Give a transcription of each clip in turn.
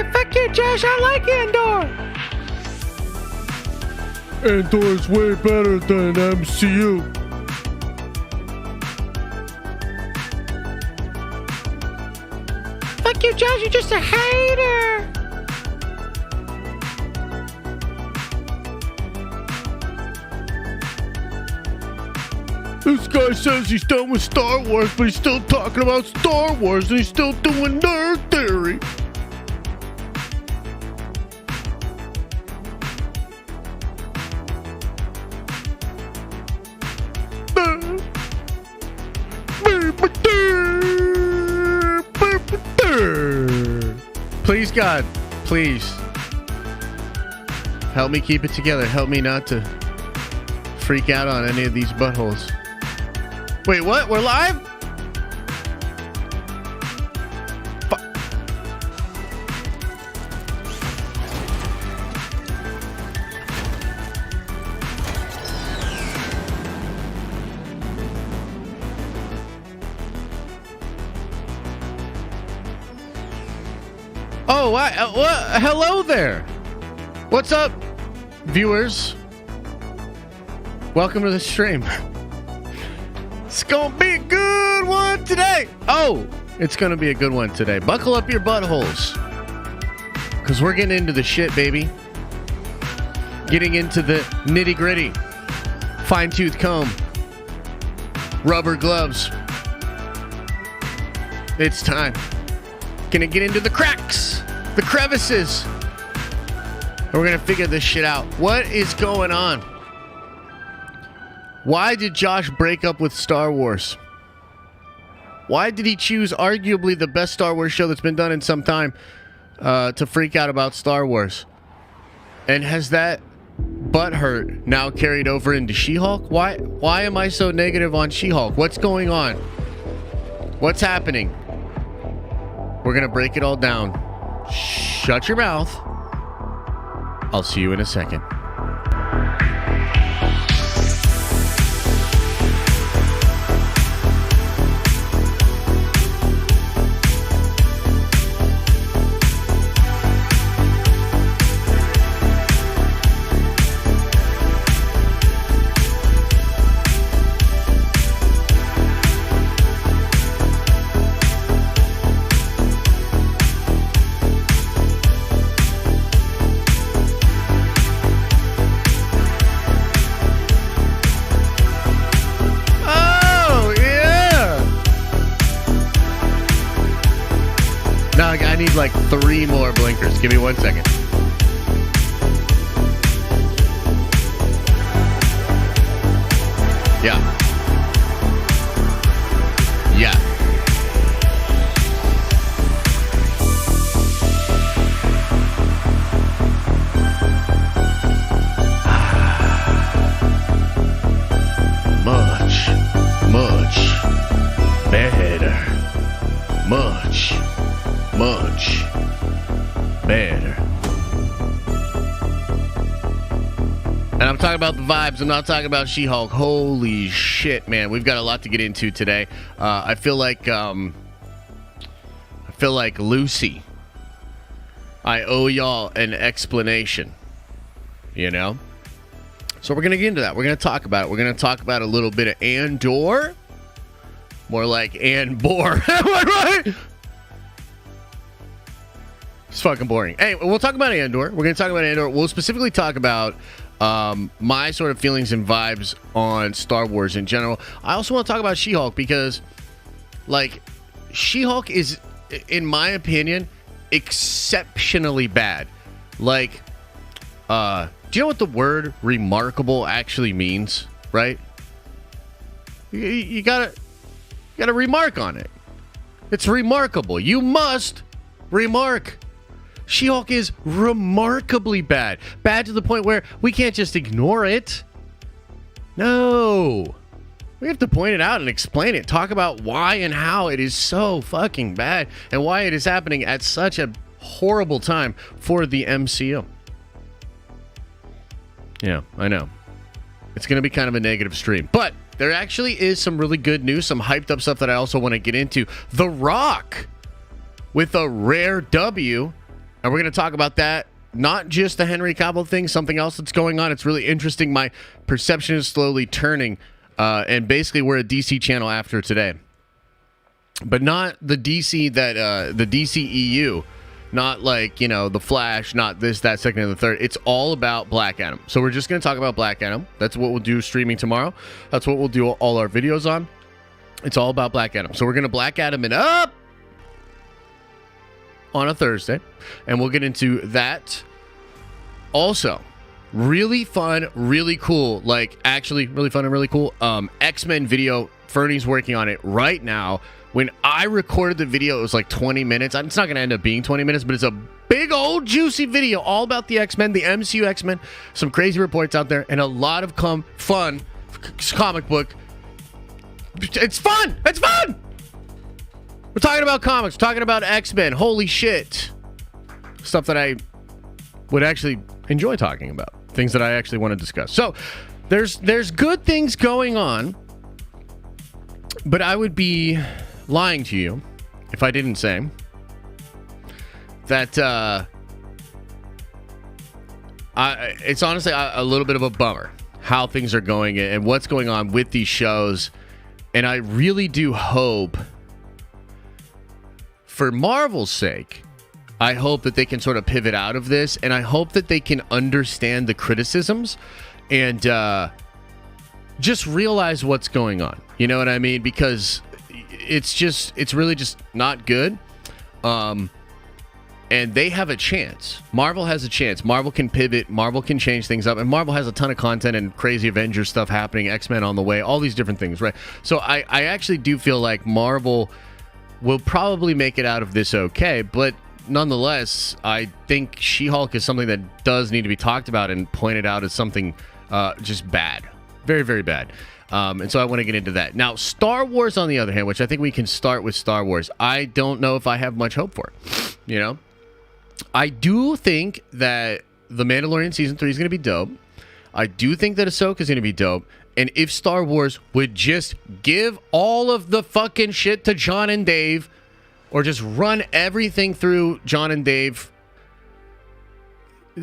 Yeah, fuck you, Josh. I like Andor. Andor's way better than MCU. Fuck you, Josh. You're just a hater. This guy says he's done with Star Wars, but he's still talking about Star Wars and he's still doing nerd theory. Please, God, please. Help me keep it together. Help me not to freak out on any of these buttholes. Wait, what? We're live? Oh, what? Hello there. What's up, viewers? Welcome to the stream. It's gonna be a good one today. Oh, it's gonna be a good one today. Buckle up your buttholes, because we're getting into the shit, baby. Getting into the nitty gritty. Fine-tooth comb. Rubber gloves. It's time. Gonna get into the cracks, the crevices. And we're gonna figure this shit out. What is going on? Why did Josh break up with Star Wars? Why did he choose arguably the best Star Wars show that's been done in some time to freak out about Star Wars? And has that butthurt now carried over into She-Hulk? Why am I so negative on She-Hulk? What's going on? What's happening? We're going to break it all down. Shut your mouth. I'll see you in a second. I need like 3 more blinkers. Give me 1 second. Yeah. Yeah. Much better. Much better. And I'm talking about the vibes. I'm not talking about She-Hulk. Holy shit, man. We've got a lot to get into today. I feel like Lucy. I owe y'all an explanation. You know? So we're going to get into that. We're going to talk about it. We're going to talk about a little bit of Andor. More like Andor. Am I right? It's fucking boring. Hey, we'll talk about Andor. We're going to talk about Andor. We'll specifically talk about my sort of feelings and vibes on Star Wars in general. I also want to talk about She-Hulk because, like, She-Hulk is, in my opinion, exceptionally bad. Like, do you know what the word remarkable actually means, right? You gotta remark on it. It's remarkable. You must remark. She-Hulk is remarkably bad. Bad to the point where we can't just ignore it. No. We have to point it out and explain it. Talk about why and how it is so fucking bad and why it is happening at such a horrible time for the MCU. Yeah, I know. It's going to be kind of a negative stream. But there actually is some really good news, some hyped up stuff that I also want to get into. The Rock, with a rare W, And we're going to talk about that. Not just the Henry Cavill thing, something else that's going on. It's really interesting. My perception is slowly turning. And basically, we're a DC channel after today. But not the DC that, the DCEU. Not like, you know, The Flash, not this, that, second, and the third. It's all about Black Adam. So we're just going to talk about Black Adam. That's what we'll do streaming tomorrow. That's what we'll do all our videos on. It's all about Black Adam. So we're going to Black Adam it up on a Thursday. And we'll get into that. Also, really fun, really cool, like actually really fun and really cool X-Men video. Fernie's working on it right now. When I recorded the video, it was like 20 minutes. It's not going to end up being 20 minutes, but it's a big old juicy video all about the X-Men, the MCU X-Men. Some crazy reports out there and a lot of fun comic book. It's fun. It's fun. We're talking about comics. We're talking about X-Men. Holy shit. Stuff that I would actually enjoy talking about. Things that I actually want to discuss. So there's good things going on. But I would be lying to you if I didn't say that it's honestly a little bit of a bummer how things are going and what's going on with these shows. And I really do hope, for Marvel's sake, I hope that they can sort of pivot out of this. And I hope that they can understand the criticisms and just realize what's going on. You know what I mean? Because it's really just not good. And they have a chance. Marvel has a chance. Marvel can pivot. Marvel can change things up. And Marvel has a ton of content and crazy Avengers stuff happening. X-Men on the way. All these different things, right? So I actually do feel like Marvel will probably make it out of this okay. But nonetheless, I think She-Hulk is something that does need to be talked about and pointed out as something just bad. Very, very bad. And so I want to get into that. Now, Star Wars, on the other hand, which I think we can start with Star Wars, I don't know if I have much hope for it. You know? I do think that The Mandalorian Season 3 is going to be dope. I do think that Ahsoka is going to be dope. And if Star Wars would just give all of the fucking shit to John and Dave, or just run everything through John and Dave,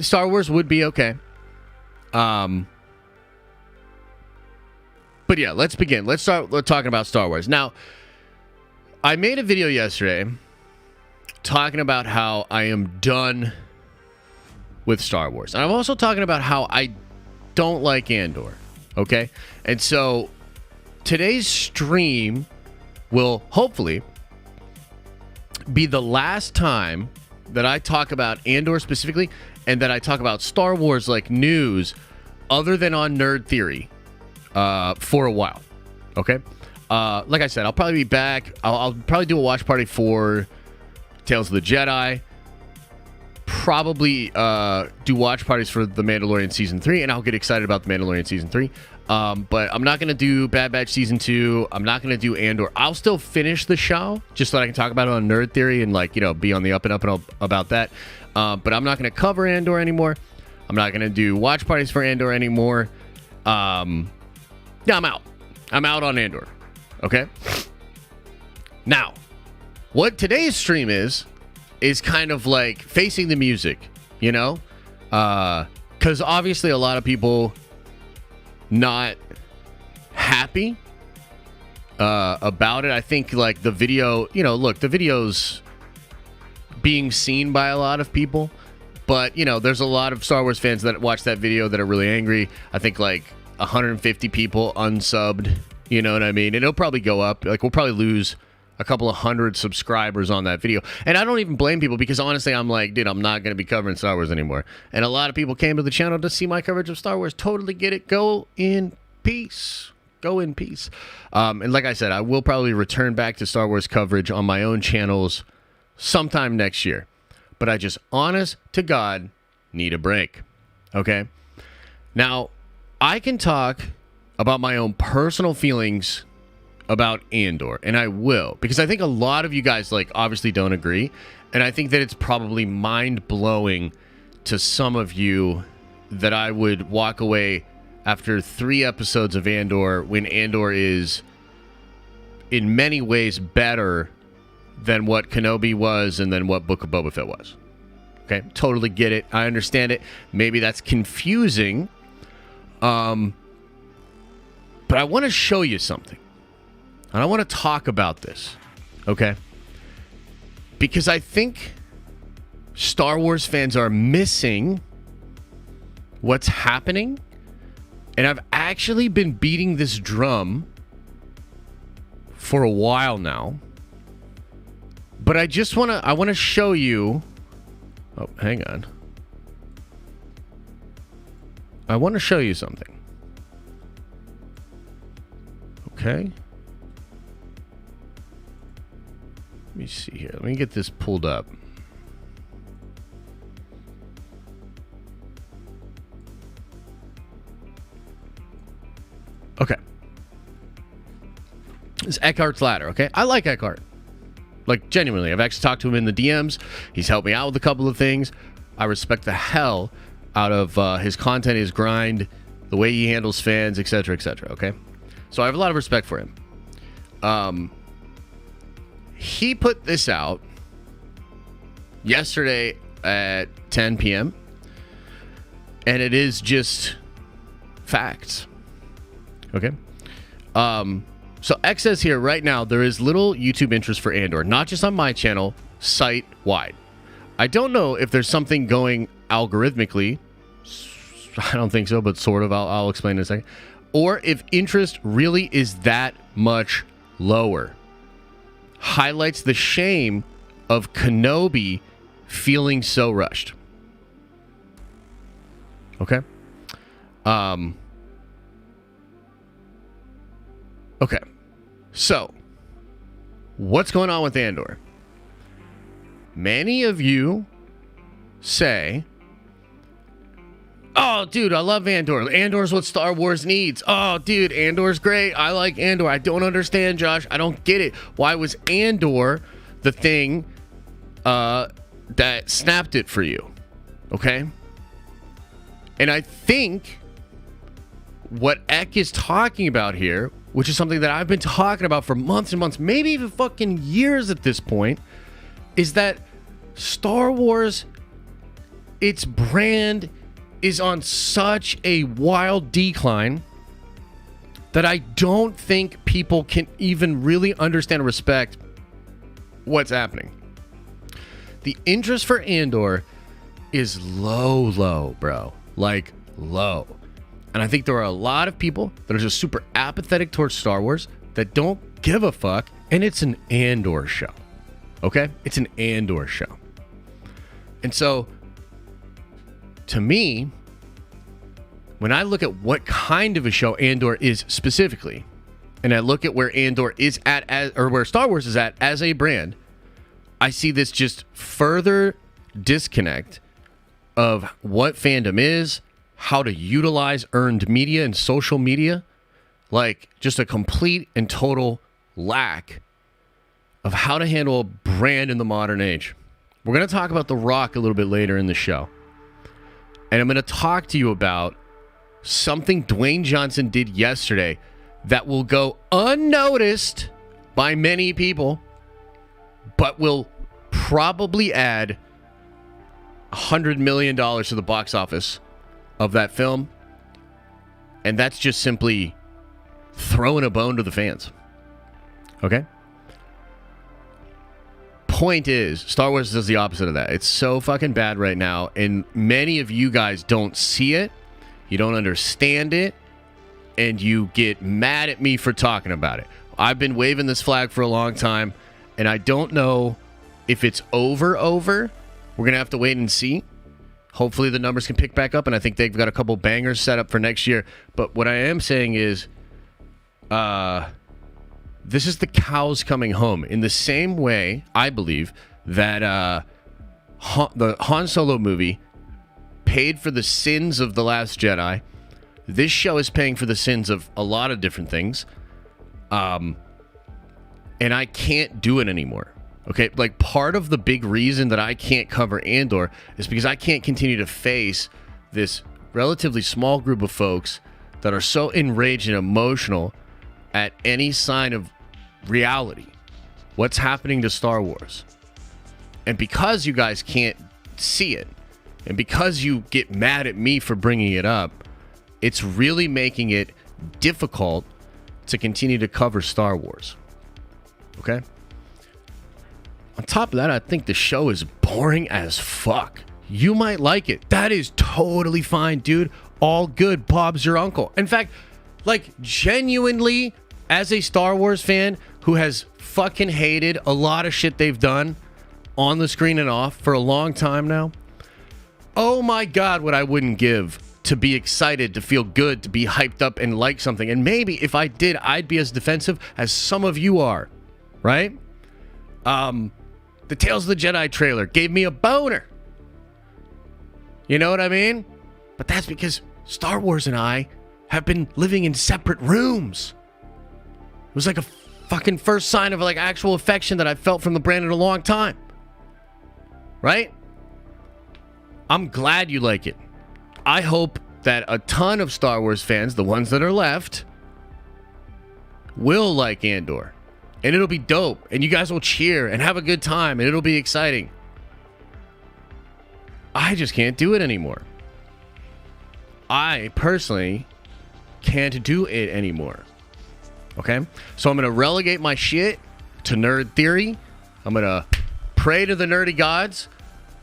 Star Wars would be okay. But yeah, let's begin. Let's start talking about Star Wars. Now, I made a video yesterday talking about how I am done with Star Wars. And I'm also talking about how I don't like Andor. Okay? And so today's stream will hopefully be the last time that I talk about Andor specifically and that I talk about Star Wars like news other than on Nerd Theory. For a while. Okay? Like I said, I'll probably be back. I'll probably do a watch party for Tales of the Jedi. Probably do watch parties for The Mandalorian Season 3, and I'll get excited about The Mandalorian Season 3. But I'm not going to do Bad Batch Season 2. I'm not going to do Andor. I'll still finish the show, just so that I can talk about it on Nerd Theory and, like, you know, be on the up and about that. But I'm not going to cover Andor anymore. I'm not going to do watch parties for Andor anymore. Yeah, I'm out. I'm out on Andor. Okay? Now, what today's stream is kind of like facing the music, you know? Because obviously a lot of people not happy about it. I think, like, the video, you know, look, the video's being seen by a lot of people. But, you know, there's a lot of Star Wars fans that watch that video that are really angry. I think, like, 150 people unsubbed, you know what I mean? And it'll probably go up. Like, we'll probably lose a couple of hundred subscribers on that video. And I don't even blame people because, honestly, I'm like, dude, I'm not going to be covering Star Wars anymore. And a lot of people came to the channel to see my coverage of Star Wars. Totally get it. Go in peace. Go in peace. And like I said, I will probably return back to Star Wars coverage on my own channels sometime next year. But I just, honest to God, need a break. Okay? Now, I can talk about my own personal feelings about Andor, and I will, because I think a lot of you guys, like, obviously don't agree, and I think that it's probably mind-blowing to some of you that I would walk away after 3 episodes of Andor when Andor is in many ways better than what Kenobi was and then what Book of Boba Fett was. Okay, totally get it. I understand it. Maybe that's confusing. But I want to show you something. And I want to talk about this. Okay? Because I think Star Wars fans are missing what's happening. And I've actually been beating this drum for a while now. But I want to show you. Oh, hang on. I want to show you something. Okay. Let me see here. Let me get this pulled up. Okay. It's Eckhart's Ladder, okay? I like Eckhart. Like, genuinely. I've actually talked to him in the DMs. He's helped me out with a couple of things. I respect the hell out of his content, his grind, the way he handles fans, etc., okay? So I have a lot of respect for him. He put this out yesterday at 10 p.m. And it is just facts. Okay? So X says here, right now, there is little YouTube interest for Andor, not just on my channel, site-wide. I don't know if there's something going algorithmically. I don't think so, but sort of. I'll explain in a second. Or if interest really is that much lower. Highlights the shame of Kenobi feeling so rushed. Okay? Okay. So, what's going on with Andor? Many of you say, oh, dude, I love Andor. Andor's what Star Wars needs. Oh, dude, Andor's great. I like Andor. I don't understand, Josh. I don't get it. Why was Andor the thing that snapped it for you? Okay? And I think what Eck is talking about here, which is something that I've been talking about for months and months, maybe even fucking years at this point, is that Star Wars, its brand, is on such a wild decline that I don't think people can even really understand or respect what's happening. The interest for Andor is low, bro. Like, low. And I think there are a lot of people that are just super apathetic towards Star Wars that don't give a fuck, and it's an Andor show. Okay? It's an Andor show. And so, to me, when I look at what kind of a show Andor is specifically, and I look at where Andor is at, or where Star Wars is at as a brand, I see this just further disconnect of what fandom is, how to utilize earned media and social media, like just a complete and total lack of how to handle a brand in the modern age. We're going to talk about The Rock a little bit later in the show. And I'm going to talk to you about something Dwayne Johnson did yesterday that will go unnoticed by many people, but will probably add $100 million to the box office of that film. And that's just simply throwing a bone to the fans. Okay? Point is, Star Wars does the opposite of that. It's so fucking bad right now, and many of you guys don't see it, you don't understand it, and you get mad at me for talking about it. I've been waving this flag for a long time, and I don't know if it's over. We're going to have to wait and see. Hopefully the numbers can pick back up, and I think they've got a couple bangers set up for next year. But what I am saying is, this is the cows coming home. In the same way, I believe, that the Han Solo movie paid for the sins of The Last Jedi. This show is paying for the sins of a lot of different things. And I can't do it anymore. Okay, like part of the big reason that I can't cover Andor is because I can't continue to face this relatively small group of folks that are so enraged and emotional at any sign of reality. What's happening to Star Wars? And because you guys can't see it. And because you get mad at me for bringing it up, it's really making it difficult to continue to cover Star Wars. Okay? On top of that, I think the show is boring as fuck. You might like it. That is totally fine, dude. All good. Bob's your uncle. In fact, like, genuinely, as a Star Wars fan who has fucking hated a lot of shit they've done on the screen and off for a long time now, oh my God, what I wouldn't give to be excited, to feel good, to be hyped up and like something. And maybe if I did, I'd be as defensive as some of you are, right? The Tales of the Jedi trailer gave me a boner. You know what I mean? But that's because Star Wars and I have been living in separate rooms. It was like a fucking first sign of like actual affection that I felt from the brand in a long time. Right? I'm glad you like it. I hope that a ton of Star Wars fans, the ones that are left, will like Andor. And it'll be dope. And you guys will cheer and have a good time. And it'll be exciting. I just can't do it anymore. I personally can't do it anymore. Okay? So I'm going to relegate my shit to nerd theory. I'm going to pray to the nerdy gods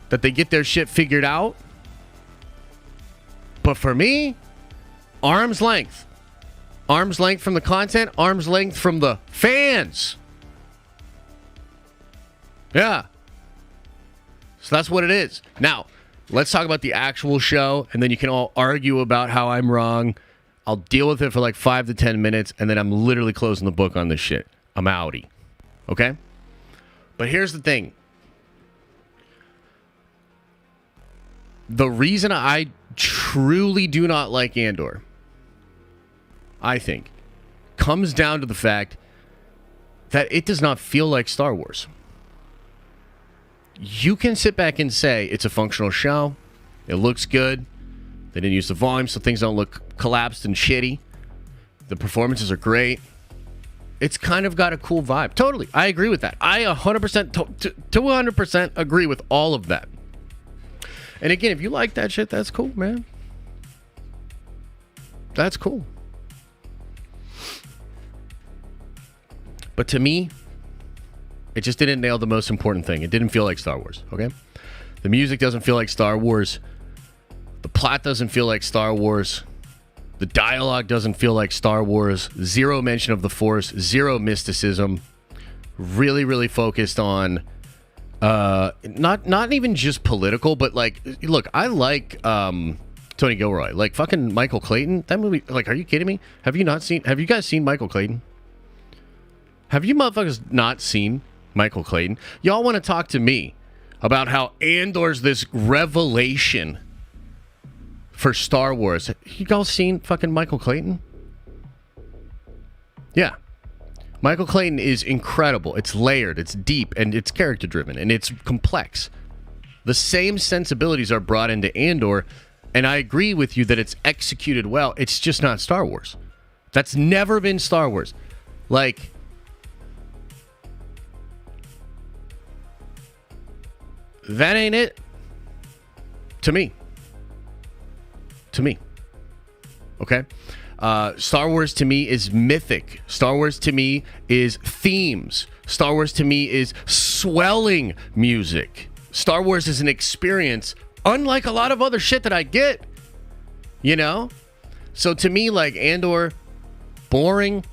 that they get their shit figured out. But for me, arm's length. Arm's length from the content, arm's length from the fans. Yeah. So that's what it is. Now, let's talk about the actual show, and then you can all argue about how I'm wrong. I'll deal with it for like 5 to 10 minutes, and then I'm literally closing the book on this shit. I'm outie. Okay? But here's the thing. The reason I truly do not like Andor, I think, comes down to the fact that it does not feel like Star Wars. You can sit back and say it's a functional show. It looks good. They didn't use the volume, so things don't look collapsed and shitty. The performances are great. It's kind of got a cool vibe. Totally. I agree with that. I 100% to 100% agree with all of that. And again, if you like that shit, that's cool, man. That's cool. But to me, it just didn't nail the most important thing. It didn't feel like Star Wars, okay? The music doesn't feel like Star Wars. The plot doesn't feel like Star Wars. The dialogue doesn't feel like Star Wars. Zero mention of the Force. Zero mysticism. Really, really focused on not even just political, but like, look, I like Tony Gilroy. Like fucking Michael Clayton. That movie, like, are you kidding me? Have you guys seen Michael Clayton? Have you motherfuckers not seen Michael Clayton? Y'all want to talk to me about how Andor's this revelation for Star Wars. You guys seen fucking Michael Clayton? Yeah. Michael Clayton is incredible. It's layered, it's deep, and it's character driven, and it's complex. The same sensibilities are brought into Andor, and I agree with you that it's executed well. It's just not Star Wars. That's never been Star Wars. Like, that ain't it. To me. Okay? Star Wars to me is mythic. Star Wars to me is themes. Star Wars to me is swelling music. Star Wars is an experience unlike a lot of other shit that I get. You know? So to me, like, Andor, boring,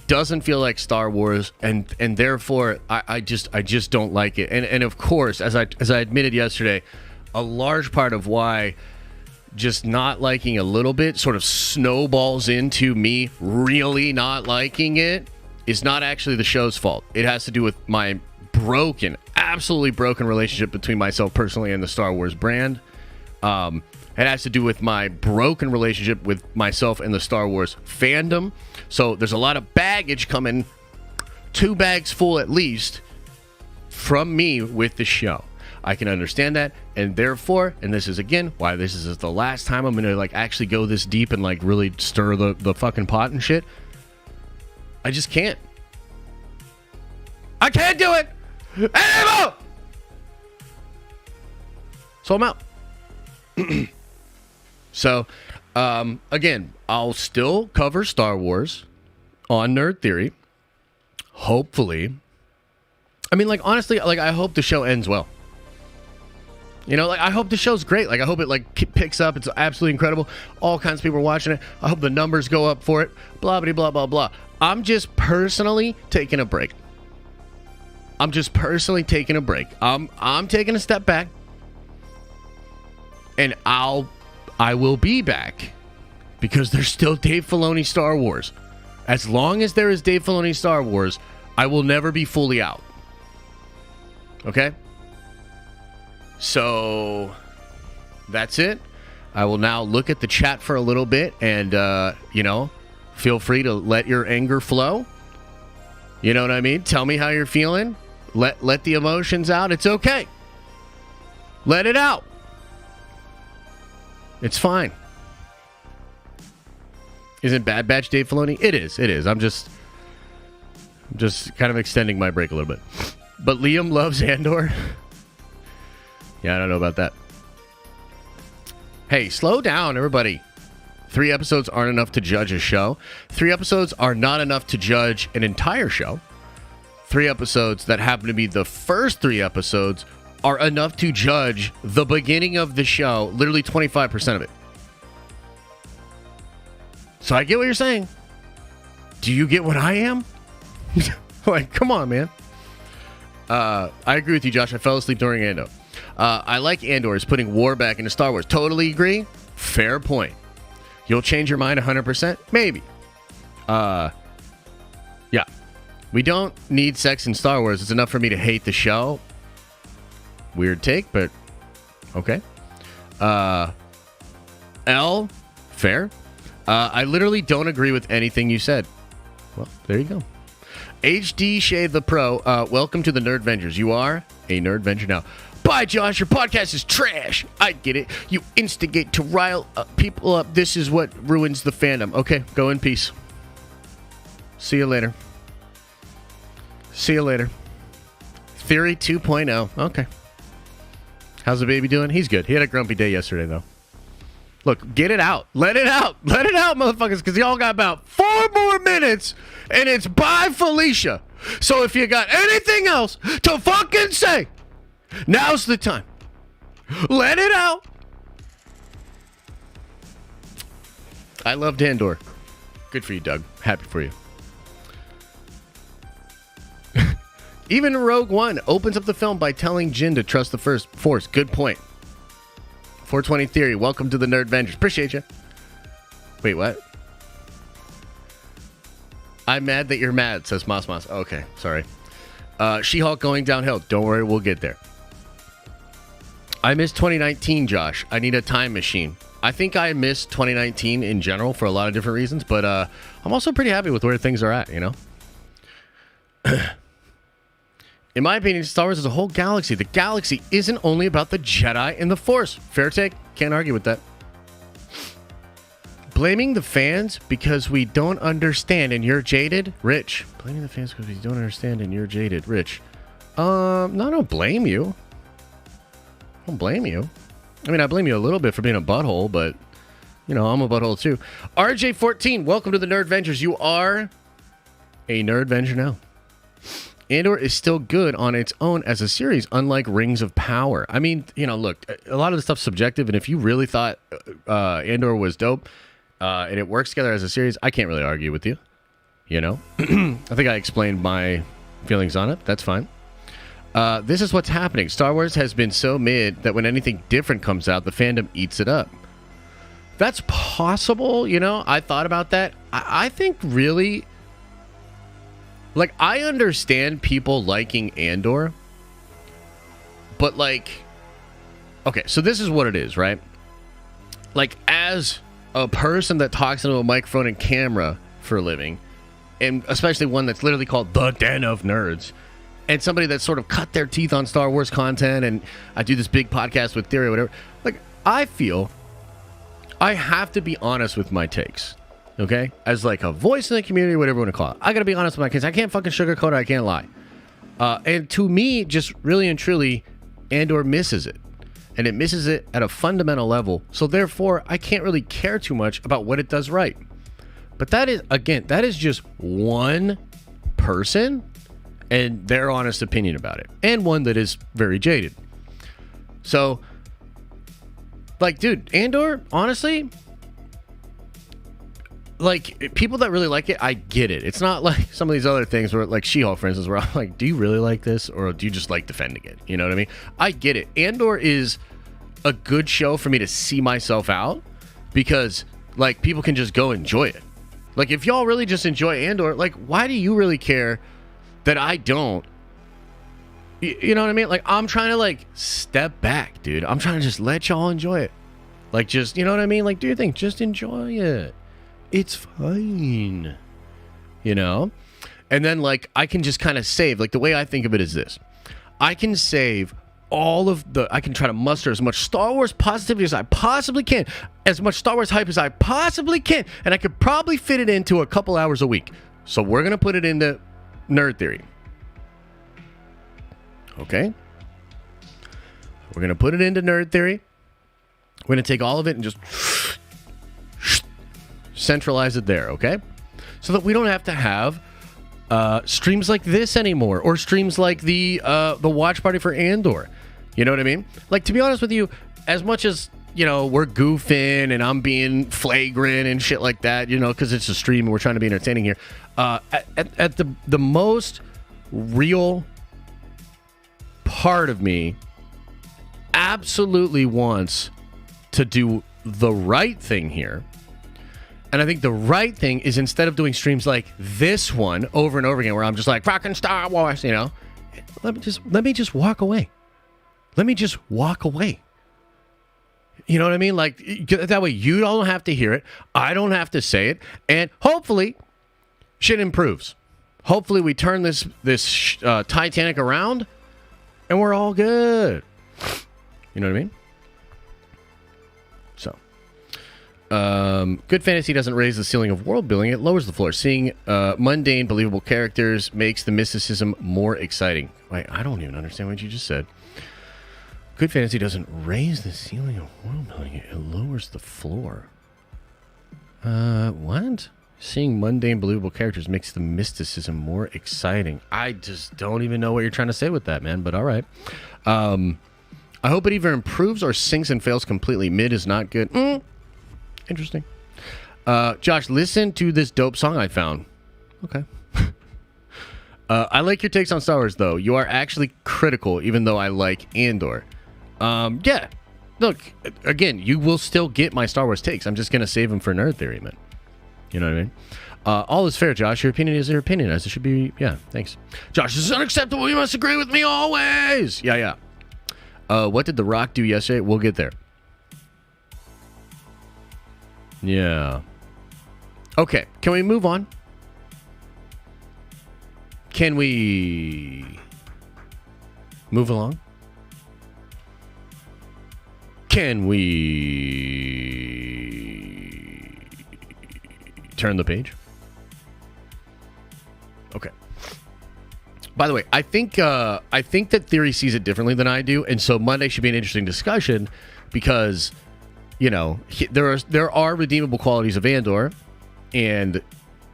doesn't feel like Star Wars, and therefore I just don't like it. And of course, as I admitted yesterday, a large part of why just not liking a little bit sort of snowballs into me really not liking it is not actually the show's fault. It has to do with my absolutely broken relationship between myself personally and the Star Wars brand. It has to do with my broken relationship with myself and the Star Wars fandom. So there's a lot of baggage coming, 2 bags full at least, from me with the show. I can understand that, and therefore, and this is again why this is the last time I'm gonna like actually go this deep and like really stir the fucking pot and shit. I just can't. I can't do it anymore. So I'm out. So, again, I'll still cover Star Wars on Nerd Theory. Hopefully. I mean, like, honestly, like, I hope the show ends well. You know, like, I hope the show's great. Like, I hope it, like, picks up. It's absolutely incredible. All kinds of people are watching it. I hope the numbers go up for it. Blah, blah, blah, blah, blah. I'm just personally taking a break. I'm taking a step back. And I will be back. Because there's still Dave Filoni Star Wars. As long as there is Dave Filoni Star Wars, I will never be fully out. Okay? So, that's it. I will now look at the chat for a little bit and, feel free to let your anger flow. You know what I mean? Tell me how you're feeling. Let the emotions out. It's okay. Let it out. It's fine. Isn't Bad Batch Dave Filoni? It is. I'm just kind of extending my break a little bit. But Liam loves Andor. Yeah, I don't know about that. Hey, slow down, everybody. 3 episodes aren't enough to judge a show. 3 episodes are not enough to judge an entire show. 3 episodes that happen to be the first 3 episodes are enough to judge the beginning of the show, literally 25% of it. So I get what you're saying. Do you get what I am? Like, come on, man. I agree with you, Josh. I fell asleep during Andor. I like Andor is putting war back into Star Wars. Totally agree. Fair point. You'll change your mind 100%? Maybe. Yeah. We don't need sex in Star Wars. It's enough for me to hate the show. Weird take, but okay. L, fair. I literally don't agree with anything you said. Well, there you go. HD Shade the Pro, welcome to the Nerd Vengers. You are a Nerd Venger now. Bye, Josh. Your podcast is trash. I get it. You instigate to rile people up. This is what ruins the fandom. Okay, go in peace. See you later. Theory 2.0. Okay. How's the baby doing? He's good. He had a grumpy day yesterday, though. Look, get it out. Let it out. Let it out, motherfuckers, because y'all got about 4 more minutes, and it's bye, Felicia. So if you got anything else to fucking say, now's the time. Let it out. I loved Andor. Good for you, Doug. Happy for you. Even Rogue One opens up the film by telling Jin to trust the Force. Good point. 420 Theory, welcome to the Nerd Vengers. Appreciate you. Wait, what? I'm mad that you're mad, says Mas. Okay, sorry. She-Hulk going downhill. Don't worry, we'll get there. I miss 2019, Josh. I need a time machine. I think I miss 2019 in general for a lot of different reasons, but I'm also pretty happy with where things are at, you know? In my opinion, Star Wars is a whole galaxy. The galaxy isn't only about the Jedi and the Force. Fair take. Can't argue with that. Blaming the fans because we don't understand and you're jaded? Rich. Blaming the fans because we don't understand and you're jaded? Rich. No, I don't blame you. I don't blame you. I mean, I blame you a little bit for being a butthole, but, you know, I'm a butthole too. RJ14, welcome to the Nerd Vengers. You are a Nerd Venger now. Andor is still good on its own as a series, unlike Rings of Power. I mean, you know, look, a lot of the stuff's subjective, and if you really thought Andor was dope and it works together as a series, I can't really argue with you, you know? I think I explained my feelings on it. That's fine. This is what's happening. Star Wars has been so mid that when anything different comes out, the fandom eats it up. That's possible, you know? I thought about that. I think really... Like, I understand people liking Andor, but, like, okay, so this is what it is, right? Like, as a person that talks into a microphone and camera for a living, and especially one that's literally called The Den of Nerds, and somebody that's sort of cut their teeth on Star Wars content, and I do this big podcast with Theory or whatever, like, I feel I have to be honest with my takes. Okay? As like a voice in the community, whatever you want to call it. I gotta be honest with my kids. I can't fucking sugarcoat it. I can't lie. And to me, just really and truly, Andor misses it. and it misses it at a fundamental level. So therefore, I can't really care too much about what it does right. But that is just one person and their honest opinion about it, and one that is very jaded. So, like, dude, Andor, honestly, like, people that really like it, I get it. It's not like some of these other things where, like She-Hulk, for instance, where I'm like, do you really like this, or do you just like defending it? You know what I mean? I get it. Andor is a good show for me to see myself out, because, like, people can just go enjoy it. Like, if y'all really just enjoy Andor, like, why do you really care that I don't? You know what I mean? Like, I'm trying to, like, step back, dude. I'm trying to just let y'all enjoy it. Like, just, you know what I mean? Like, do your thing. Just enjoy it. It's fine. You know? And then, like, I can just kind of save. Like, the way I think of it is this. I can save I can try to muster as much Star Wars positivity as I possibly can, as much Star Wars hype as I possibly can, and I could probably fit it into a couple hours a week. So we're going to put it into Nerd Theory. Okay? We're going to put it into Nerd Theory. We're going to take all of it and just centralize it there, okay? So that we don't have to have streams like this anymore, or streams like the watch party for Andor. You know what I mean? Like, to be honest with you, as much as, you know, we're goofing and I'm being flagrant and shit like that, you know, because it's a stream and we're trying to be entertaining here, at the most real part of me absolutely wants to do the right thing here. And I think the right thing is, instead of doing streams like this one over and over again, where I'm just like, fucking Star Wars, you know, let me just walk away. Let me just walk away. You know what I mean? Like, that way you don't have to hear it. I don't have to say it. And hopefully shit improves. Hopefully we turn this Titanic around and we're all good. You know what I mean? So, good fantasy doesn't raise the ceiling of world building, it lowers the floor. Seeing mundane, believable characters makes the mysticism more exciting. Wait, I don't even understand what you just said. Good fantasy doesn't raise the ceiling of world building, it lowers the floor. What? Seeing mundane, believable characters makes the mysticism more exciting. I just don't even know what you're trying to say with that, man, but all right. I hope it either improves or sinks and fails completely. Mid is not good. Interesting. Josh, listen to this dope song I found. Okay. I like your takes on Star Wars, though. You are actually critical, even though I like Andor. Yeah. Look, again, you will still get my Star Wars takes. I'm just going to save them for Nerd Theory, man. You know what I mean? All is fair, Josh. Your opinion is your opinion, as it should be. Yeah, thanks. Josh, this is unacceptable. You must agree with me always. Yeah. What did The Rock do yesterday? We'll get there. Yeah. Okay, can we move on? Can we move along? Can we turn the page? Okay. By the way, I think that Theory sees it differently than I do, and so Monday should be an interesting discussion because, you know, there are redeemable qualities of Andor, and,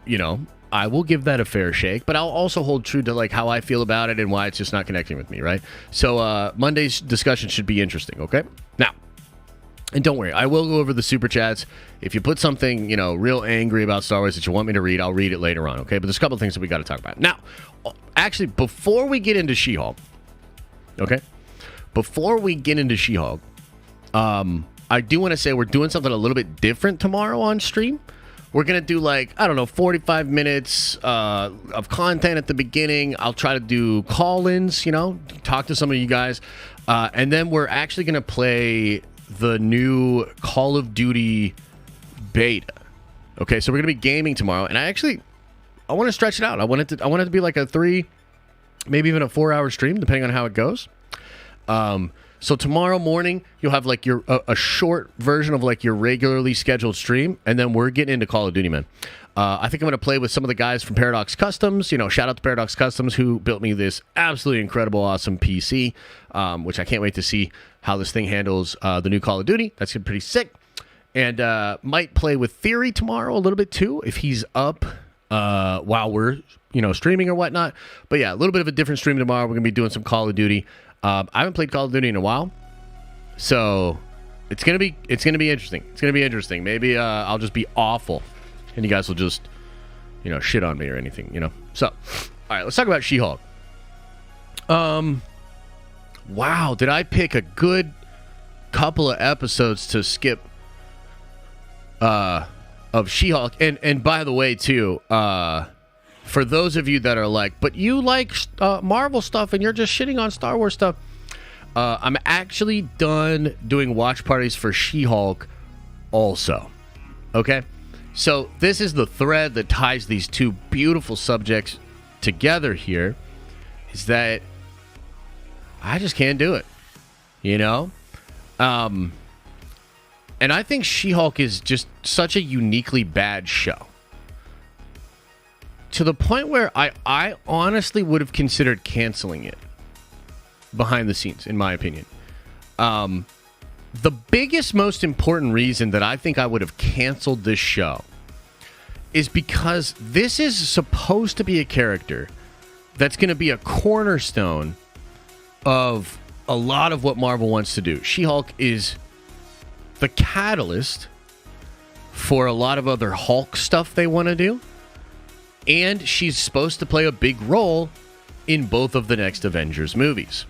you know, I will give that a fair shake, but I'll also hold true to, like, how I feel about it and why it's just not connecting with me, right? So Monday's discussion should be interesting, okay? Now, and don't worry, I will go over the super chats. If you put something, you know, real angry about Star Wars that you want me to read, I'll read it later on, okay? But there's a couple of things that we got to talk about. Now, actually, before we get into She-Hulk, okay? Before we get into She-Hulk, I do want to say we're doing something a little bit different tomorrow on stream. We're going to do, like, I don't know, 45 minutes of content at the beginning. I'll try to do call-ins, you know, talk to some of you guys. And then we're actually going to play the new Call of Duty beta. Okay, so we're going to be gaming tomorrow. And I want to stretch it out. I want it to be like a 3, maybe even a 4-hour stream, depending on how it goes. So tomorrow morning, you'll have like a short version of like your regularly scheduled stream, and then we're getting into Call of Duty, man. I think I'm going to play with some of the guys from Paradox Customs. You know, shout out to Paradox Customs who built me this absolutely incredible, awesome PC, which I can't wait to see how this thing handles the new Call of Duty. That's gonna be pretty sick. And might play with Theory tomorrow a little bit too, if he's up while we're, streaming or whatnot. But yeah, a little bit of a different stream tomorrow. We're going to be doing some Call of Duty. I haven't played Call of Duty in a while. So it's going to be interesting. It's going to be interesting. Maybe I'll just be awful. And you guys will just, shit on me or anything, So, all right, let's talk about She-Hulk. Wow, did I pick a good couple of episodes to skip of She-Hulk? And by the way, too, for those of you that are like, but you like Marvel stuff and you're just shitting on Star Wars stuff, I'm actually done doing watch parties for She-Hulk also. Okay? So this is the thread that ties these two beautiful subjects together here, is that I just can't do it, And I think She-Hulk is just such a uniquely bad show, to the point where I honestly would have considered canceling it behind the scenes, in my opinion. The biggest, most important reason that I think I would have canceled this show is because this is supposed to be a character that's going to be a cornerstone of a lot of what Marvel wants to do. She-Hulk is the catalyst for a lot of other Hulk stuff they want to do. And she's supposed to play a big role in both of the next Avengers movies.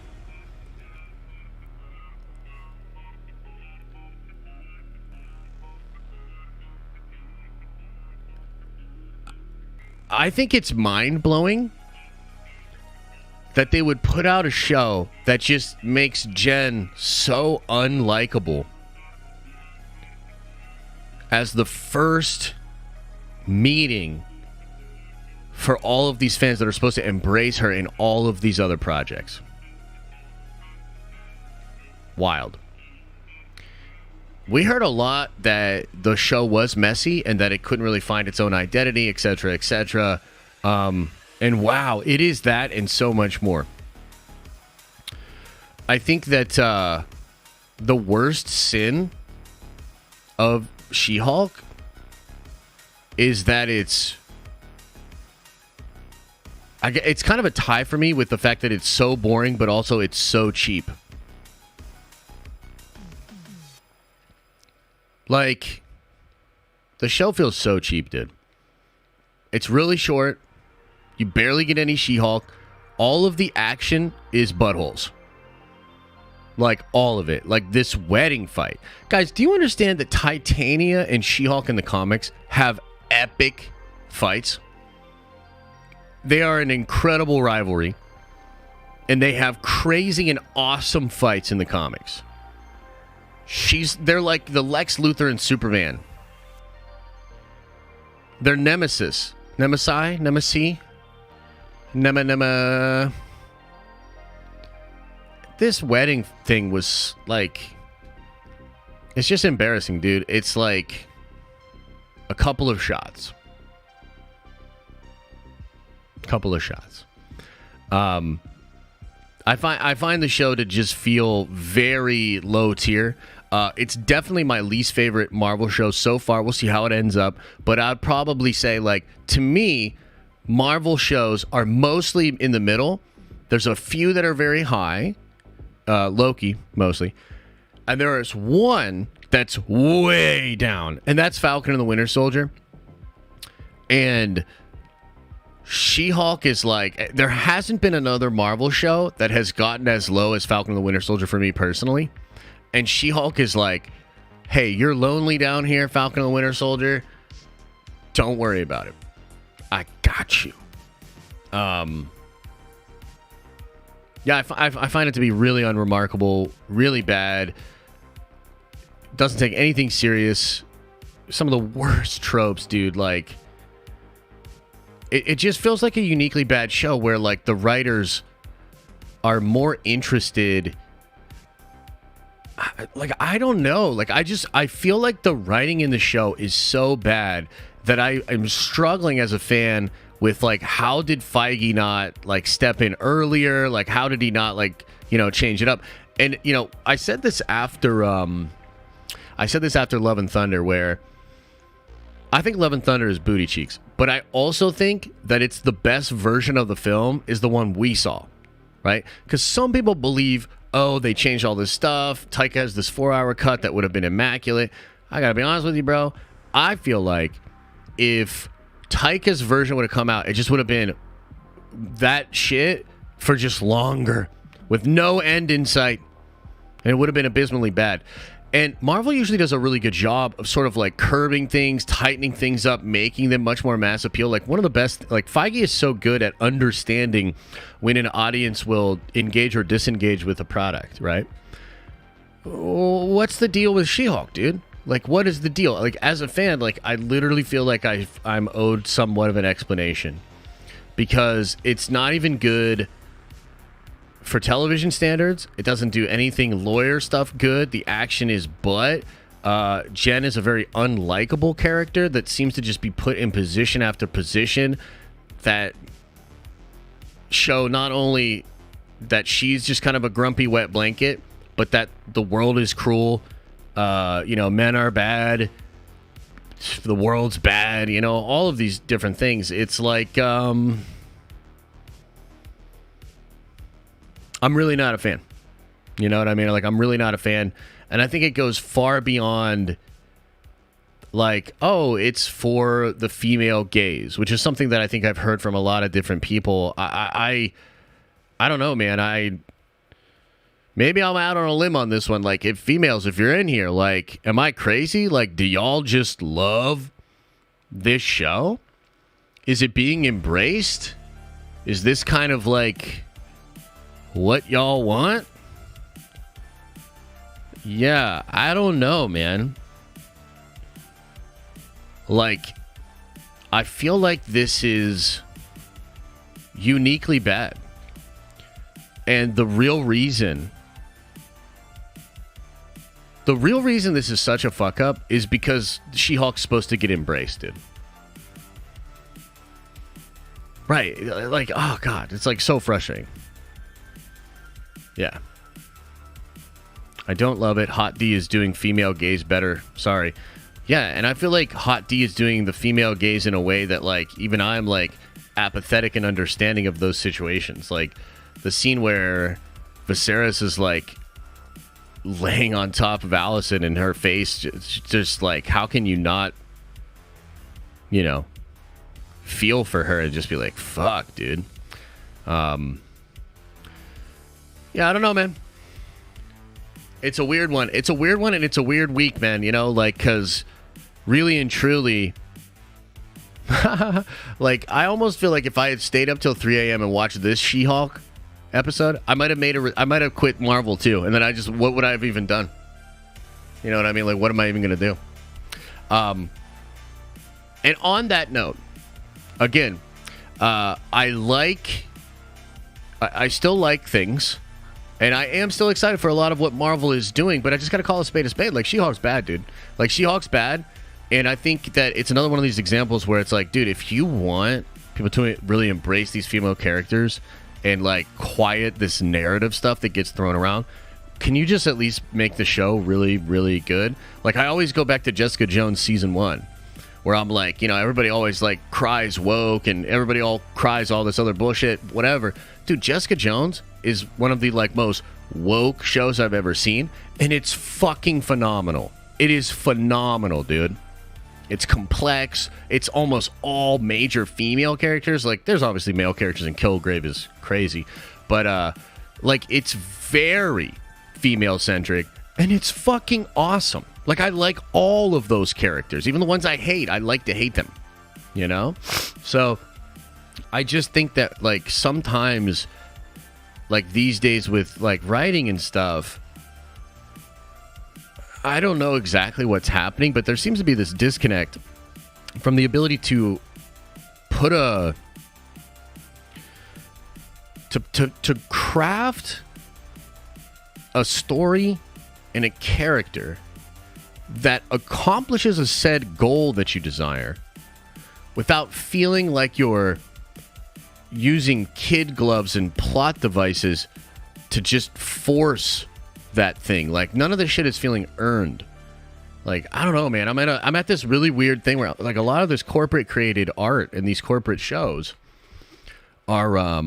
I think it's mind-blowing that they would put out a show that just makes Jen so unlikable as the first meeting for all of these fans that are supposed to embrace her in all of these other projects. Wild. We heard a lot that the show was messy and that it couldn't really find its own identity, etc., etc. And wow, it is that and so much more. I think that the worst sin of She-Hulk is that it's kind of a tie for me with the fact that it's so boring, but also it's so cheap. Like, the show feels so cheap, dude. It's really short. You barely get any She-Hulk. All of the action is buttholes. Like, all of it. Like, this wedding fight. Guys, do you understand that Titania and She-Hulk in the comics have epic fights? They are an incredible rivalry. And they have crazy and awesome fights in the comics. They're like the Lex Luthor and Superman. They're Nemesis. Nemesis? This wedding thing was like... It's just embarrassing, dude. It's like a couple of shots. I find the show to just feel very low tier. It's definitely my least favorite Marvel show so far. We'll see how it ends up. But I'd probably say, like, to me, Marvel shows are mostly in the middle. There's a few that are very high. Loki, mostly. And there is one that's way down. And that's Falcon and the Winter Soldier. And She-Hulk is like... There hasn't been another Marvel show that has gotten as low as Falcon and the Winter Soldier for me personally. And She-Hulk is like, hey, you're lonely down here, Falcon and the Winter Soldier. Don't worry about it. I got you. Yeah, I find it to be really unremarkable, really bad. Doesn't take anything serious. Some of the worst tropes, dude. Like, it just feels like a uniquely bad show where, like, the writers are more interested I don't know. Like, I feel like the writing in the show is so bad that I am struggling as a fan with, like, how did Feige not, like, step in earlier? Like, how did he not, like, change it up? And, I said this after Love and Thunder, where I think Love and Thunder is booty cheeks, but I also think that it's the best version of the film is the one we saw, right? Because some people believe, oh, they changed all this stuff. Taika has this 4-hour cut that would have been immaculate. I gotta be honest with you, bro. I feel like if Taika's version would have come out, it just would have been that shit for just longer with no end in sight. And it would have been abysmally bad. And Marvel usually does a really good job of sort of like curbing things, tightening things up, making them much more mass appeal. Like one of the best, like Feige is so good at understanding when an audience will engage or disengage with a product, right? What's the deal with She-Hulk, dude? Like, what is the deal? Like, as a fan, like, I literally feel like I'm owed somewhat of an explanation. Because it's not even good for television standards. It doesn't do anything lawyer stuff good. The action is butt. Jen is a very unlikable character that seems to just be put in position after position that show not only that she's just kind of a grumpy wet blanket, but that the world is cruel. Men are bad. The world's bad. All of these different things. It's like, I'm really not a fan. You know what I mean? Like, I'm really not a fan. And I think it goes far beyond, like, oh, it's for the female gaze, which is something that I think I've heard from a lot of different people. I don't know, man. Maybe I'm out on a limb on this one. Like, if you're in here, like, am I crazy? Like, do y'all just love this show? Is it being embraced? Is this kind of like what y'all want? Yeah, I don't know, man. Like, I feel like this is uniquely bad. And the real reason this is such a fuck up is because She-Hulk's supposed to get embraced, dude. Right. Like, oh, God. It's, like, so frustrating. Yeah. I don't love it. Hot D is doing female gaze better. Sorry. Yeah, and I feel like Hot D is doing the female gaze in a way that, like, even I'm, like, apathetic and understanding of those situations. Like, the scene where Viserys is, like, laying on top of Allison and her face, just like, how can you not, feel for her and just be like, fuck, dude. Yeah, I don't know, man. It's a weird one. It's a weird one, and it's a weird week, man, like, because really and truly, like, I almost feel like if I had stayed up till 3 a.m. and watched this She-Hulk episode, I might have quit Marvel too, and then what would I have even done? You know what I mean? Like, what am I even gonna do? And on that note, again, I still like things, and I am still excited for a lot of what Marvel is doing, but I just gotta call a spade a spade. Like, She-Hulk's bad, dude. Like, She-Hulk's bad, and I think that it's another one of these examples where it's like, dude, if you want people to really embrace these female characters and, like, quiet this narrative stuff that gets thrown around, can you just at least make the show really, really good? Like, I always go back to Jessica Jones season 1, where I'm like, everybody always, like, cries woke, and everybody all cries all this other bullshit, whatever. Dude, Jessica Jones is one of the, like, most woke shows I've ever seen, and it's fucking phenomenal. It is phenomenal, dude. It's complex. It's almost all major female characters. Like, there's obviously male characters, and Kilgrave is crazy. But, like, it's very female-centric, and it's fucking awesome. Like, I like all of those characters. Even the ones I hate, I like to hate them. So, I just think that, like, sometimes, like, these days with, like, writing and stuff, I don't know exactly what's happening, but there seems to be this disconnect from the ability to put to craft a story in a character that accomplishes a said goal that you desire without feeling like you're using kid gloves and plot devices to just force that thing. Like, none of this shit is feeling earned. Like, I don't know, man. I'm at this really weird thing where, like, a lot of this corporate created art and these corporate shows are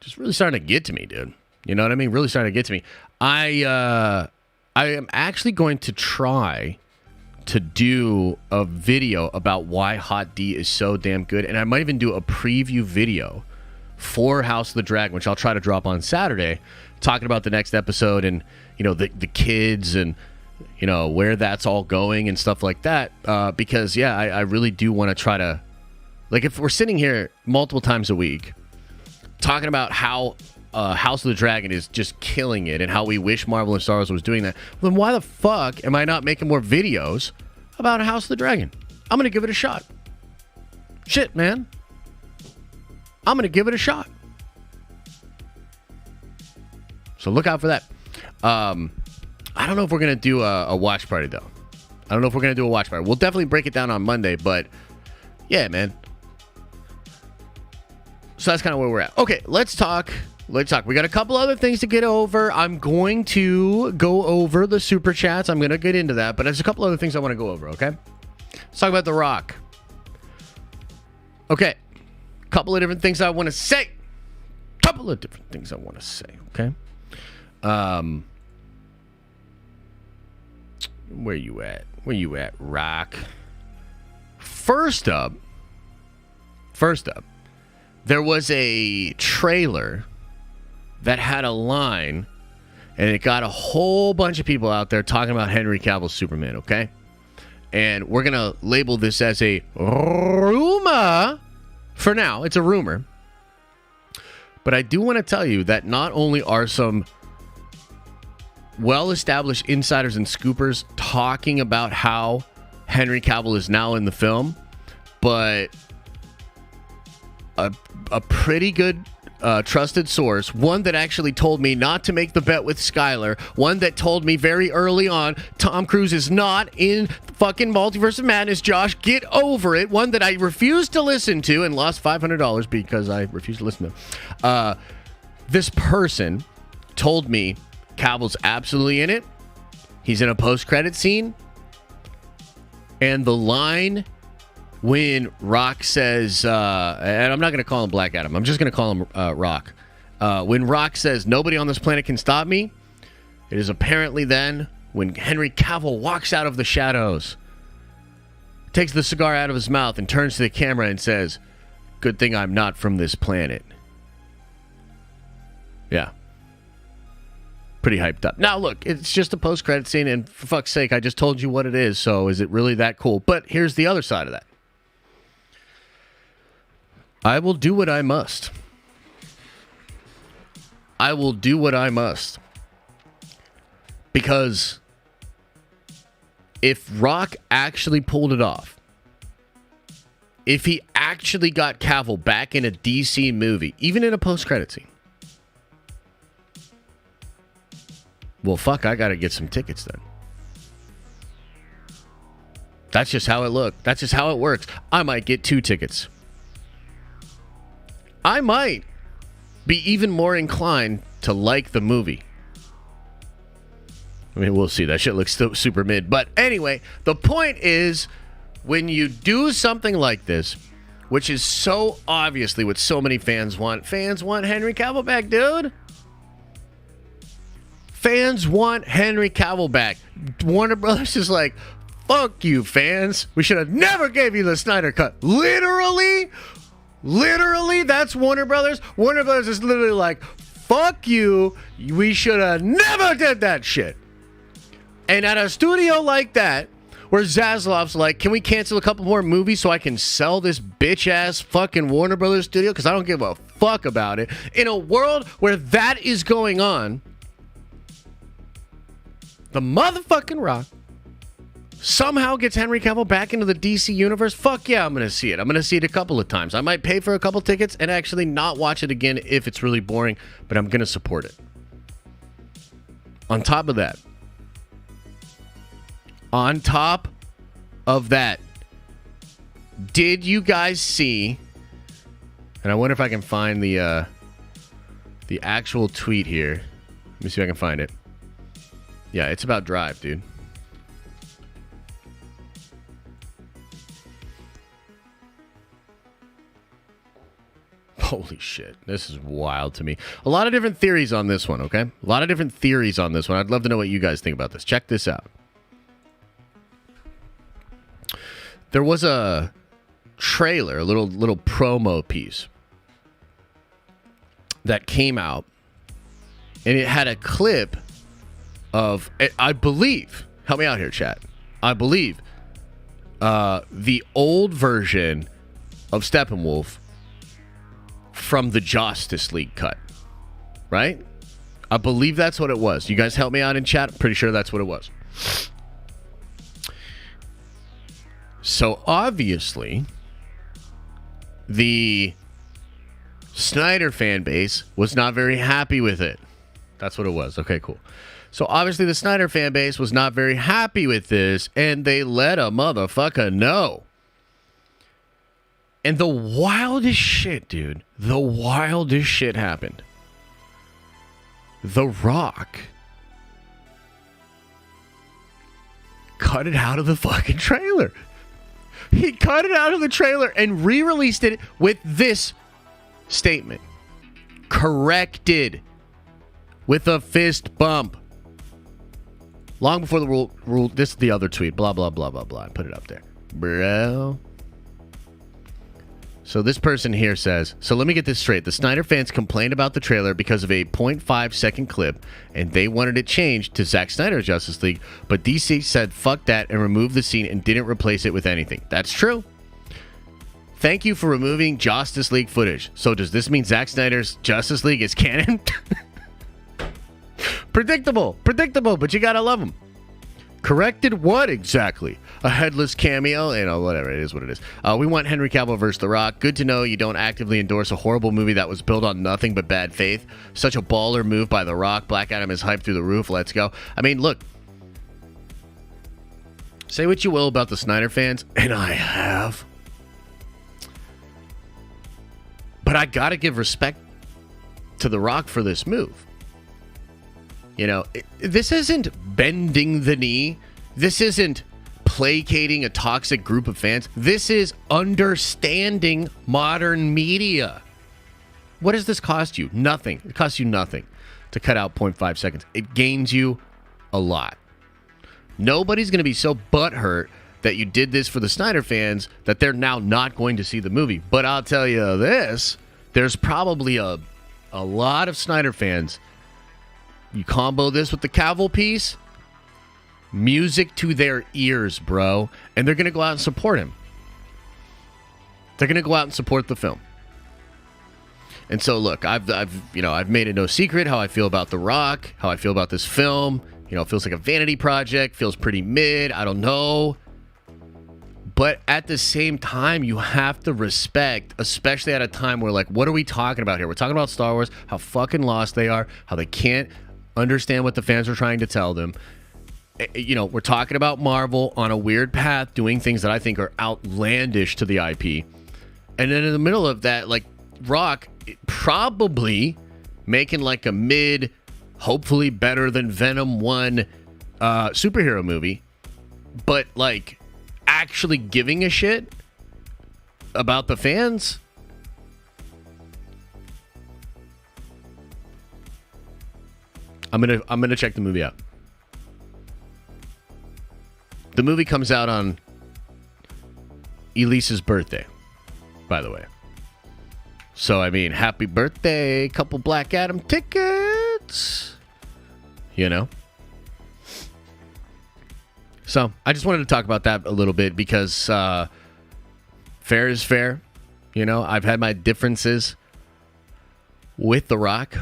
just really starting to get to me, dude. You know what I mean? Really starting to get to me. I am actually going to try to do a video about why Hot D is so damn good, and I might even do a preview video for House of the Dragon, which I'll try to drop on Saturday, talking about the next episode and, you know, the kids and, you know, where that's all going and stuff like that. Because, yeah, I really do want to try to, like, if we're sitting here multiple times a week talking about how House of the Dragon is just killing it and how we wish Marvel and Star Wars was doing that, then why the fuck am I not making more videos about House of the Dragon? I'm going to give it a shot. Shit, man. I'm going to give it a shot. So look out for that. I don't know if we're going to do a watch party, though. I don't know if we're going to do a watch party. We'll definitely break it down on Monday, but yeah, man. So that's kind of where we're at. Okay, let's talk. We got a couple other things to get over. I'm going to go over the super chats. I'm going to get into that, but there's a couple other things I want to go over, okay? Let's talk about The Rock. Okay. Couple of different things I want to say. Okay? Where you at, Rock? First up, there was a trailer that had a line, and it got a whole bunch of people out there talking about Henry Cavill's Superman, okay? And we're going to label this as a rumor. For now, it's a rumor. But I do want to tell you that not only are some well-established insiders and scoopers talking about how Henry Cavill is now in the film, but a pretty good trusted source, one that actually told me not to make the bet with Skylar, one that told me very early on Tom Cruise is not in fucking Multiverse of Madness, Josh, get over it, one that I refused to listen to and lost $500 because I refused to listen to. This person told me Cavill's absolutely in it. He's in a post-credit scene, and the line when Rock says, and I'm not going to call him Black Adam, I'm just going to call him Rock. When Rock says, nobody on this planet can stop me, it is apparently then when Henry Cavill walks out of the shadows, takes the cigar out of his mouth, and turns to the camera and says, good thing I'm not from this planet. Yeah. Pretty hyped up. Now, look, it's just a post-credit scene, and for fuck's sake, I just told you what it is, so is it really that cool? But here's the other side of that. I will do what I must. I will do what I must. Because if Rock actually pulled it off, if he actually got Cavill back in a DC movie, even in a post-credit scene, well, fuck, I gotta get some tickets then. That's just how it looked. That's just how it works. I might get 2 tickets. I might be even more inclined to like the movie. I mean, we'll see. That shit looks still super mid. But anyway, the point is, when you do something like this, which is so obviously what so many fans want Henry Cavill back, dude. Fans want Henry Cavill back. Warner Brothers is like, fuck you, fans. We should have never gave you the Snyder Cut. Literally, that's Warner Brothers. Warner Brothers is literally like, fuck you. We should have never did that shit. And at a studio like that, where Zaslav's like, can we cancel a couple more movies so I can sell this bitch-ass fucking Warner Brothers studio? Because I don't give a fuck about it. In a world where that is going on, the motherfucking Rock somehow gets Henry Cavill back into the DC universe. Fuck yeah, I'm going to see it. I'm going to see it a couple of times. I might pay for a couple tickets and actually not watch it again if it's really boring, but I'm going to support it. On top of that, did you guys see, and I wonder if I can find the actual tweet here. Let me see if I can find it. Yeah, it's about Drive, dude. Holy shit. This is wild to me. A lot of different theories on this one, okay? A lot of different theories on this one. I'd love to know what you guys think about this. Check this out. There was a trailer, a little promo piece that came out, and it had a clip of, I believe, help me out here, chat. I believe the old version of Steppenwolf from the Justice League cut, right? I believe that's what it was. You guys help me out in chat? Pretty sure that's what it was. So obviously, the Snyder fan base was not very happy with it. That's what it was. Okay, cool. So obviously the Snyder fan base was not very happy with this, and they let a motherfucker know. And the wildest shit, dude, the wildest shit happened. The Rock cut it out of the fucking trailer. He cut it out of the trailer and re-released it with this statement. Corrected with a fist bump. Long before the rule, this is the other tweet, blah, blah, blah, blah, blah. I put it up there. Bro. So this person here says, so let me get this straight. The Snyder fans complained about the trailer because of a 0.5 second clip, and they wanted it changed to Zack Snyder's Justice League, but DC said fuck that and removed the scene and didn't replace it with anything. That's true. Thank you for removing Justice League footage. So does this mean Zack Snyder's Justice League is canon? Predictable, but you gotta love him. Corrected what exactly? A headless cameo? You know, whatever. It is what it is. We want Henry Cavill versus The Rock. Good to know you don't actively endorse a horrible movie that was built on nothing but bad faith. Such a baller move by The Rock. Black Adam is hyped through the roof. Let's go. I mean, look. Say what you will about the Snyder fans, and I have. But I gotta give respect to The Rock for this move. You know, this isn't bending the knee. This isn't placating a toxic group of fans. This is understanding modern media. What does this cost you? Nothing. It costs you nothing to cut out 0.5 seconds. It gains you a lot. Nobody's going to be so butthurt that you did this for the Snyder fans that they're now not going to see the movie. But I'll tell you this, there's probably a lot of Snyder fans. You combo this with the Cavill piece, music to their ears, bro. And they're going to go out and support him. They're going to go out and support the film. And so, look, I've made it no secret how I feel about The Rock, how I feel about this film. You know, it feels like a vanity project, feels pretty mid. I don't know. But at the same time, you have to respect, especially at a time where, like, what are we talking about here? We're talking about Star Wars, how fucking lost they are, how they can't understand what the fans are trying to tell them. You know, we're talking about Marvel on a weird path, doing things that I think are outlandish to the IP. And then in the middle of that, like, Rock probably making like a mid, hopefully better than Venom 1 superhero movie, but like actually giving a shit about the fans. I'm gonna check the movie out. The movie comes out on Elise's birthday, by the way. So, I mean, happy birthday, couple Black Adam tickets, you know? So, I just wanted to talk about that a little bit because fair is fair. You know, I've had my differences with The Rock.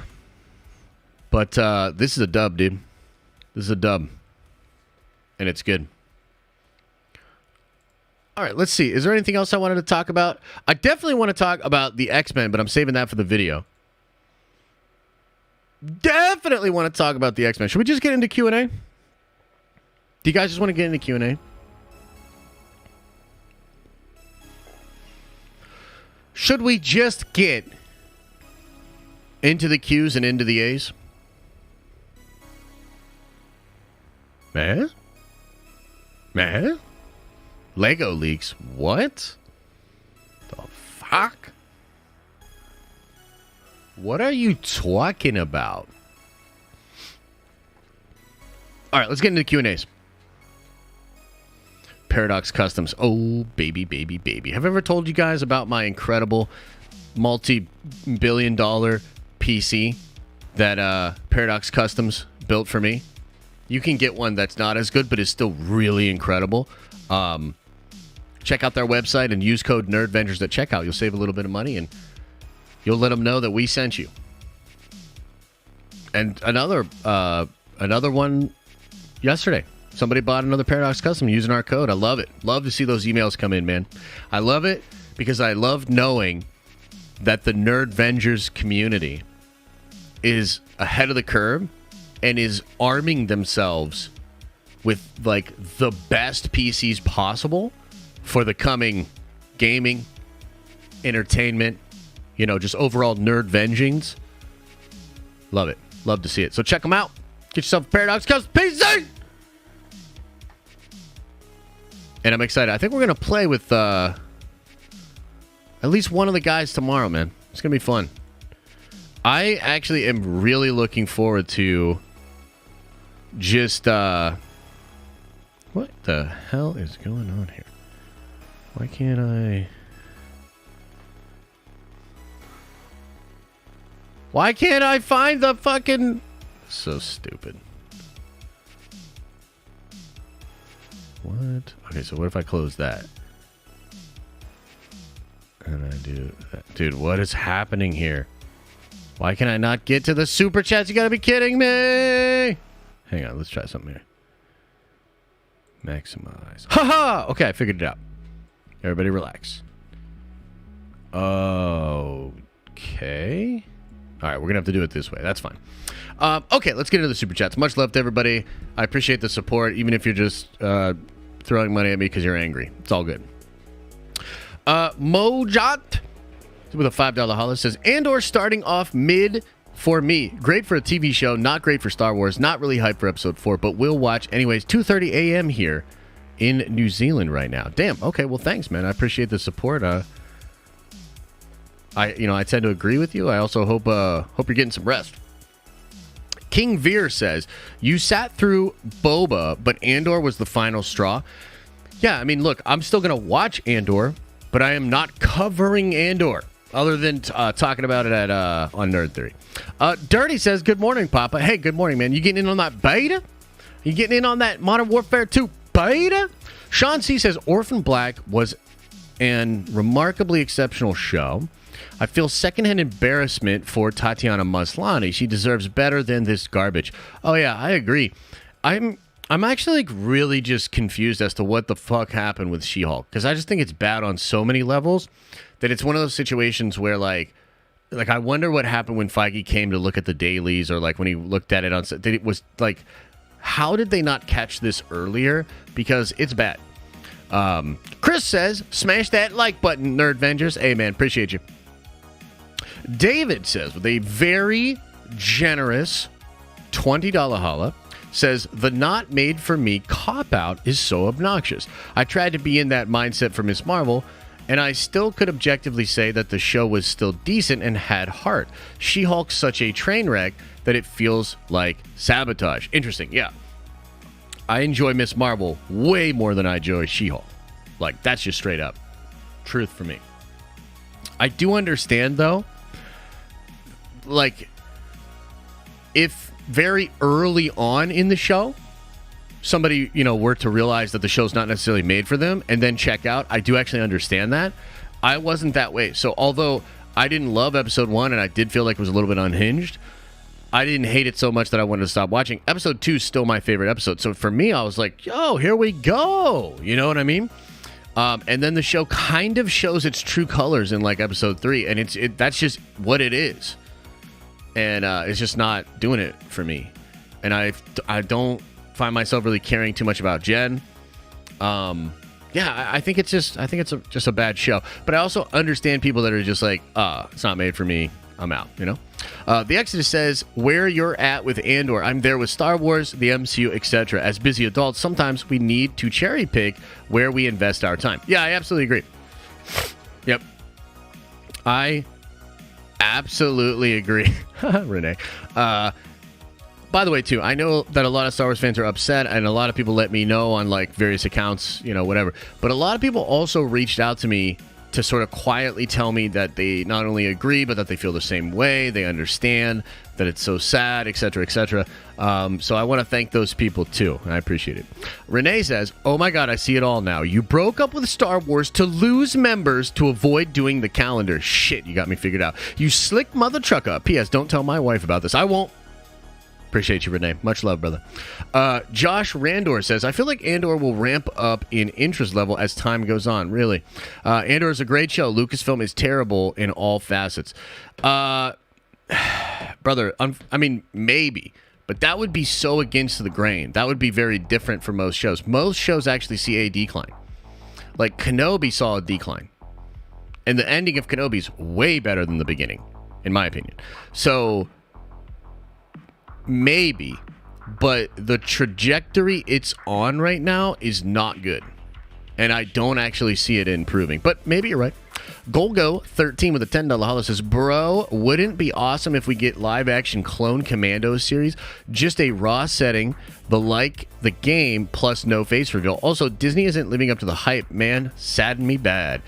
But this is a dub, dude. This is a dub. And it's good. All right, let's see. Is there anything else I wanted to talk about? I definitely want to talk about the X-Men, but I'm saving that for the video. definitely want to talk about the X-Men. Should we just get into Q&A? Do you guys just want to get into Q&A? Should we just get into the Q's and into the A's? Man? Lego leaks. What? The fuck? What are you talking about? All right, let's get into the Q&As. Paradox Customs. Oh, baby. Have I ever told you guys about my incredible multi-billion-dollar PC that Paradox Customs built for me? You can get one that's not as good, but is still really incredible. Check out their website and use code NERDVENGERS at checkout. You'll save a little bit of money, and you'll let them know that we sent you. And another one yesterday. Somebody bought another Paradox Custom using our code. I love it. Love to see those emails come in, man. I love it because I love knowing that the NerdVengers community is ahead of the curve and is arming themselves with like the best PCs possible for the coming gaming, entertainment, just overall nerd vengings. Love it. Love to see it. So check them out. Get yourself a Paradox Custom PC. And I'm excited. I think we're going to play with at least one of the guys tomorrow, man. It's going to be fun. I actually am really looking forward to just... what the hell is going on here? Why can't I... Why can't I find the fucking... So stupid. What? Okay, so what if I close that? And I do that. Dude, what is happening here? Why can I not get to the super chats? You gotta be kidding me! Hang on, let's try something here. Maximize. Haha! Okay, I figured it out. Everybody relax. Okay. Alright, we're gonna have to do it this way. That's fine. Okay, let's get into the super chats. Much love to everybody. I appreciate the support, even if you're just throwing money at me because you're angry. It's all good. Mojot with a $5 holla says, Andor starting off mid for me. Great for a TV show, not great for Star Wars. Not really hyped for episode 4, but we'll watch. Anyways, 2:30 a.m. here in New Zealand right now. Damn. Okay, well, thanks, man. I appreciate the support. I tend to agree with you. I also hope you're getting some rest. King Veer says, you sat through Boba, but Andor was the final straw. Yeah, I mean, look, I'm still going to watch Andor, but I am not covering Andor, other than talking about it on Nerd Theory. Dirty says, good morning, Papa. Hey, good morning, man. You getting in on that beta? You getting in on that Modern Warfare 2 beta? Sean C. says, Orphan Black was an remarkably exceptional show. I feel secondhand embarrassment for Tatiana Maslany. She deserves better than this garbage. Oh yeah, I agree. I'm actually like really just confused as to what the fuck happened with She-Hulk, because I just think it's bad on so many levels that it's one of those situations where like I wonder what happened when Feige came to look at the dailies, or like when he looked at it on set. It was like, how did they not catch this earlier? Because it's bad. Chris says, smash that like button, Nerdvengers. Hey man, appreciate you. David says, with a very generous $20 holla, says, the not made for me cop-out is so obnoxious. I tried to be in that mindset for Miss Marvel, and I still could objectively say that the show was still decent and had heart. She-Hulk's such a train wreck that it feels like sabotage. Interesting, yeah. I enjoy Miss Marvel way more than I enjoy She-Hulk. Like, that's just straight up truth for me. I do understand, though, like, if very early on in the show somebody, were to realize that the show's not necessarily made for them and then check out, I do actually understand that. I wasn't that way. So although I didn't love episode 1 and I did feel like it was a little bit unhinged, I didn't hate it so much that I wanted to stop watching. Episode 2 is still my favorite episode. So for me, I was like, yo, here we go. You know what I mean? And then the show kind of shows its true colors in like episode 3, and that's just what it is. and it's just not doing it for me. And I don't find myself really caring too much about Jen. I think it's just a bad show. But I also understand people that are just like, it's not made for me. I'm out, you know? The Exodus says, where you're at with Andor. I'm there with Star Wars, the MCU, etc. As busy adults, sometimes we need to cherry pick where we invest our time. Yeah, I absolutely agree. Yep. I absolutely agree. Renee. By the way, too, I know that a lot of Star Wars fans are upset, and a lot of people let me know on, like, various accounts, you know, whatever. But a lot of people also reached out to me to sort of quietly tell me that they not only agree, but that they feel the same way, they understand that it's so sad, etc., etc. So I want to thank those people, too, and I appreciate it. Renee says, oh my God, I see it all now. You broke up with Star Wars to lose members to avoid doing the calendar. Shit, you got me figured out. You slick mother trucker. P.S. Don't tell my wife about this. I won't. Appreciate you, Renee. Much love, brother. Josh Randor says, I feel like Andor will ramp up in interest level as time goes on. Really. Andor is a great show. Lucasfilm is terrible in all facets. Brother, I mean, maybe. But that would be so against the grain. That would be very different for most shows. Most shows actually see a decline. Like, Kenobi saw a decline. And the ending of Kenobi is way better than the beginning, in my opinion. So maybe, but the trajectory it's on right now is not good. And I don't actually see it improving. But maybe you're right. Golgo13 with a $10 holler says, bro, wouldn't it be awesome if we get live-action Clone Commandos series? Just a raw setting, the game, plus no face reveal. Also, Disney isn't living up to the hype, man. Sadden me bad.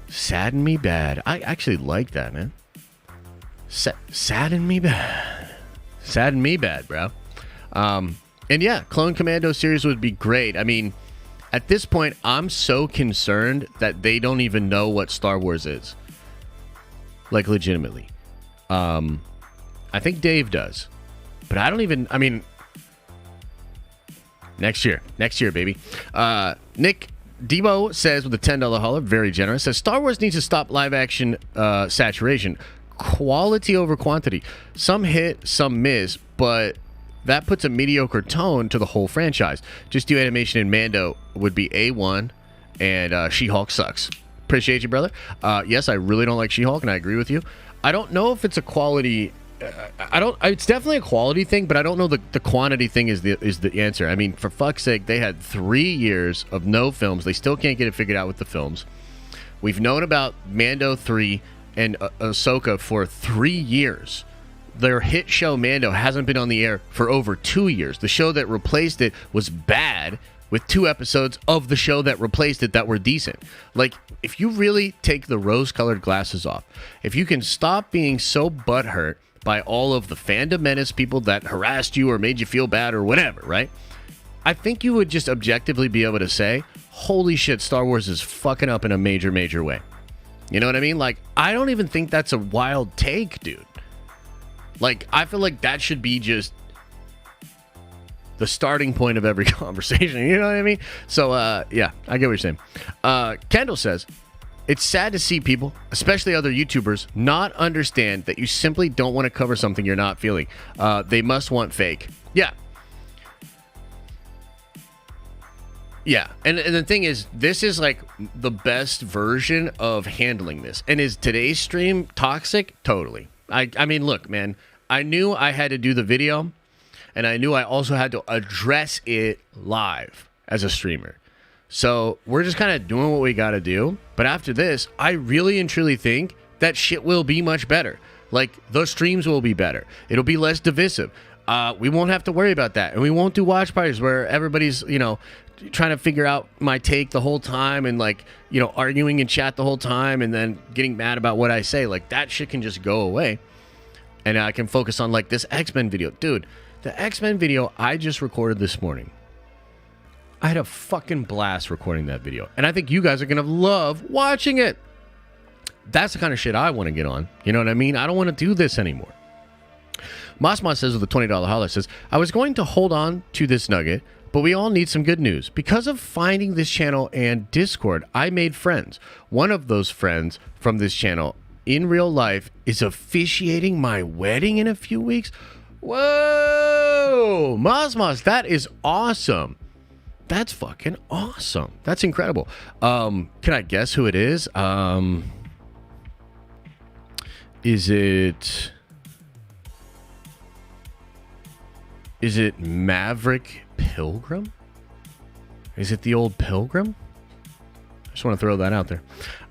Sadden me bad. I actually like that, man. Sadden me bad. Sadden me bad, bro. And yeah, Clone Commando series would be great. I mean, at this point, I'm so concerned that they don't even know what Star Wars is. Like, legitimately. I think Dave does. But I don't even, I mean, next year, baby. Nick Debo says with a $10 holler, very generous, says Star Wars needs to stop live action saturation. Quality over quantity. Some hit, some miss, but that puts a mediocre tone to the whole franchise. Just do animation in Mando would be A1, and She-Hulk sucks. Appreciate you, brother. Yes, I really don't like She-Hulk, and I agree with you. I don't know if it's a quality. It's definitely a quality thing, but I don't know the quantity thing is the answer. I mean, for fuck's sake, they had 3 years of no films. They still can't get it figured out with the films. We've known about Mando 3 and Ahsoka for 3 years. Their hit show Mando hasn't been on the air for over 2 years. The show that replaced it was bad, with 2 episodes of the show that replaced it that were decent. Like, if you really take the rose-colored glasses off, if you can stop being so butthurt by all of the fandom menace people that harassed you or made you feel bad or whatever, right? I think you would just objectively be able to say, holy shit, Star Wars is fucking up in a major, major way. You know what I mean? Like, I don't even think that's a wild take, dude. Like, I feel like that should be just the starting point of every conversation. You know what I mean? So, yeah, I get what you're saying. Kendall says, it's sad to see people, especially other YouTubers, not understand that you simply don't want to cover something you're not feeling. They must want fake. Yeah. Yeah, and the thing is, this is like the best version of handling this. And is today's stream toxic? Totally. I mean, look, man, I knew I had to do the video, and I knew I also had to address it live as a streamer. So we're just kind of doing what we got to do. But after this, I really and truly think that shit will be much better. Like, the streams will be better. It'll be less divisive. We won't have to worry about that. And we won't do watch parties where everybody's, you know, trying to figure out my take the whole time and, like, you know, arguing in chat the whole time and then getting mad about what I say. Like, that shit can just go away. And I can focus on, like, this X-Men video. Dude, the X-Men video I just recorded this morning. I had a fucking blast recording that video. And I think you guys are going to love watching it. That's the kind of shit I want to get on. You know what I mean? I don't want to do this anymore. Mosma says with a $20 holler, says, I was going to hold on to this nugget, but we all need some good news. Because of finding this channel and Discord, I made friends. One of those friends from this channel in real life is officiating my wedding in a few weeks. Whoa, Mosmos, that is awesome. That's fucking awesome. That's incredible. Can I guess who it is? Is it Maverick Pilgrim? Is it the old Pilgrim? I just want to throw that out there.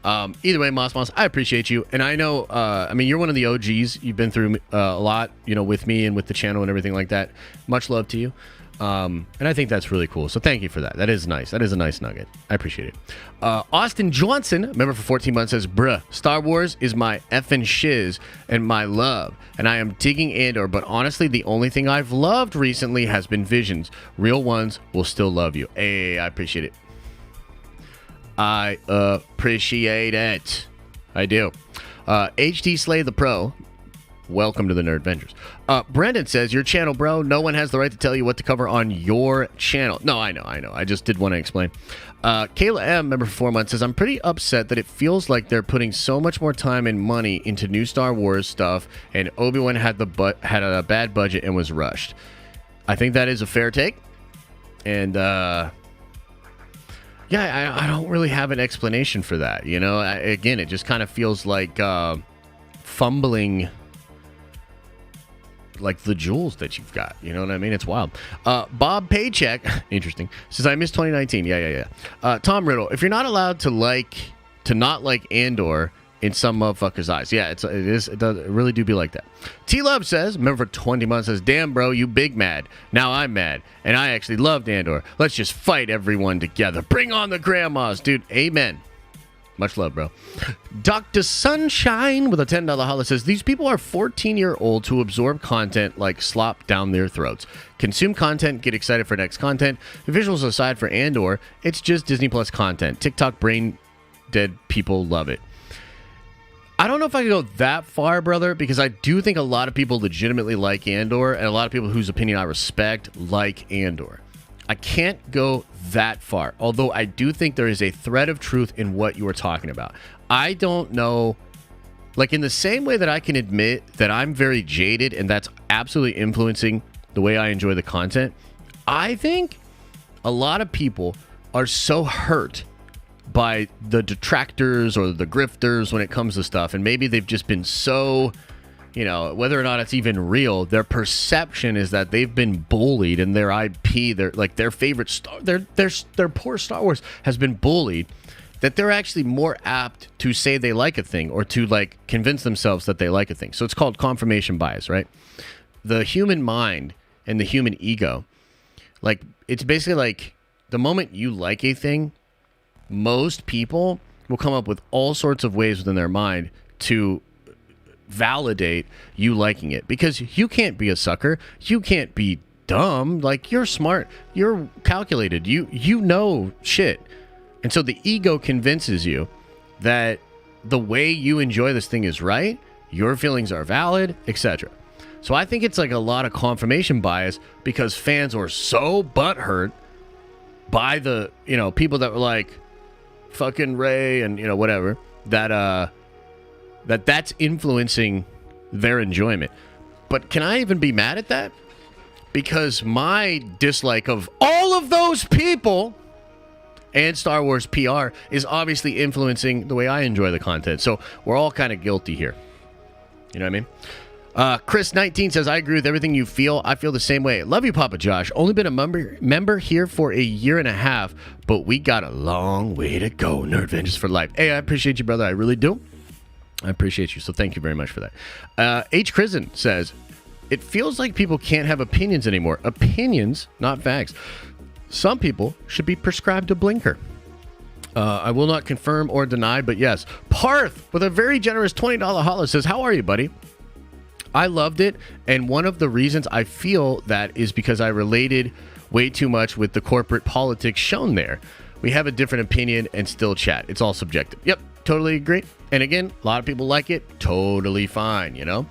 Either way, Moss, I appreciate you. And I know, I mean, you're one of the OGs. You've been through a lot, you know, with me and with the channel and everything like that. Much love to you. And I think that's really cool. So thank you for that. That is nice. That is a nice nugget. I appreciate it. Austin Johnson, member for 14 months, says, bruh, Star Wars is my effing shiz and my love. And I am digging Andor, but honestly, the only thing I've loved recently has been Visions. Real ones will still love you. Hey, I appreciate it. I appreciate it. I do. HD Slay the Pro. Welcome to the Nerd Vengers. Brendan says, your channel, bro. No one has the right to tell you what to cover on your channel. No, I know. I just did want to explain. Kayla M, member for 4 months, says, I'm pretty upset that it feels like they're putting so much more time and money into new Star Wars stuff, and Obi-Wan had a bad budget and was rushed. I think that is a fair take. And, yeah, I don't really have an explanation for that. You know, again, it just kind of feels like fumbling like the jewels that you've got. You know what I mean? It's wild. Bob Paycheck, interesting, says, I miss 2019. Yeah. Tom Riddle, if you're not allowed to not like Andor in some motherfuckers' eyes. Yeah, it really do be like that. T-Love says, member for 20 months, says, damn, bro, you big mad. Now I'm mad. And I actually loved Andor. Let's just fight everyone together. Bring on the grandmas, dude. Amen. Much love, bro. Dr. Sunshine with a $10 holla says, these people are 14-year-olds who absorb content like slop down their throats. Consume content, get excited for next content. The visuals aside for Andor, it's just Disney Plus content. TikTok brain dead people love it. I don't know if I can go that far, brother, because I do think a lot of people legitimately like Andor, and a lot of people whose opinion I respect like Andor. I can't go that far, although I do think there is a thread of truth in what you are talking about. I don't know, like in the same way that I can admit that I'm very jaded and that's absolutely influencing the way I enjoy the content, I think a lot of people are so hurt by the detractors or the grifters when it comes to stuff, and maybe they've just been so, you know, whether or not it's even real, their perception is that they've been bullied and their IP, their favorite star, their poor Star Wars has been bullied, that they're actually more apt to say they like a thing or to like convince themselves that they like a thing. So it's called confirmation bias, right? The human mind and the human ego, like it's basically like the moment you like a thing, most people will come up with all sorts of ways within their mind to validate you liking it, because you can't be a sucker, you can't be dumb, like you're smart, you're calculated, you know shit. And so the ego convinces you that the way you enjoy this thing is right, your feelings are valid, etc. So I think it's like a lot of confirmation bias, because fans are so butthurt by the, you know, people that were like fucking Ray and, you know, whatever, that's influencing their enjoyment. But can I even be mad at that? Because my dislike of all of those people and Star Wars PR is obviously influencing the way I enjoy the content. So we're all kind of guilty here. You know what I mean? Chris19 says, I agree with everything you feel. I feel the same way. Love you, Papa Josh. Only been a member here for a year and a half, but we got a long way to go. Nerd Vengeance for life. Hey, I appreciate you, brother. I really do. I appreciate you. So thank you very much for that. H. Krisen says, it feels like people can't have opinions anymore. Opinions, not facts. Some people should be prescribed a blinker. I will not confirm or deny, but yes. Parth with a very generous $20 holla says, how are you, buddy? I loved it, and one of the reasons I feel that is because I related way too much with the corporate politics shown there. We have a different opinion and still chat. It's all subjective. Yep, totally agree. And again, a lot of people like it. Totally fine, you know?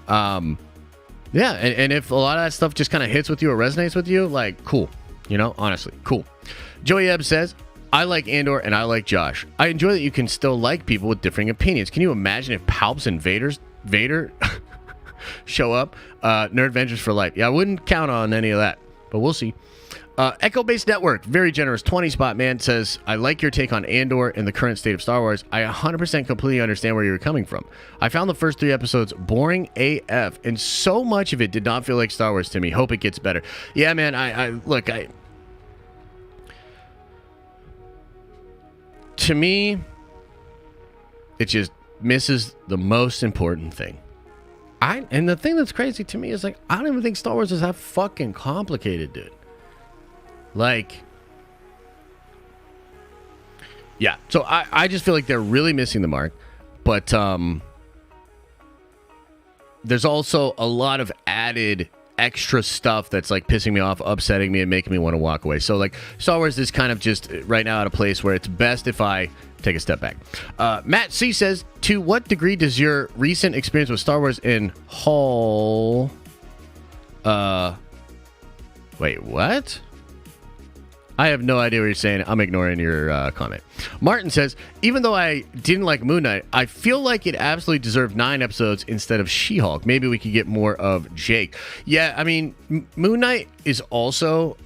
Yeah, and if a lot of that stuff just kind of hits with you or resonates with you, like, cool. You know, honestly, cool. Joey Ebb says, I like Andor and I like Josh. I enjoy that you can still like people with differing opinions. Can you imagine if Palps and Vader show up? Nerd Vengers for life. Yeah, I wouldn't count on any of that, but we'll see. Echo Based Network, very generous 20 spot man, says, I like your take on Andor and the current state of Star Wars. I 100% completely understand where you're coming from. I found the first 3 episodes boring AF, and so much of it did not feel like Star Wars to me. Hope it gets better. Yeah, man, to me, it just misses the most important thing. And the thing that's crazy to me is, like, I don't even think Star Wars is that fucking complicated, dude. Like, yeah. So I just feel like they're really missing the mark. But there's also a lot of added extra stuff that's like pissing me off, upsetting me, and making me want to walk away. So like Star Wars is kind of just right now at a place where it's best if I take a step back. Matt C says, to what degree does your recent experience with Star Wars in Hall... Wait, what? I have no idea what you're saying. I'm ignoring your comment. Martin says, even though I didn't like Moon Knight, I feel like it absolutely deserved 9 episodes instead of She-Hulk. Maybe we could get more of Jake. Yeah, I mean, Moon Knight is also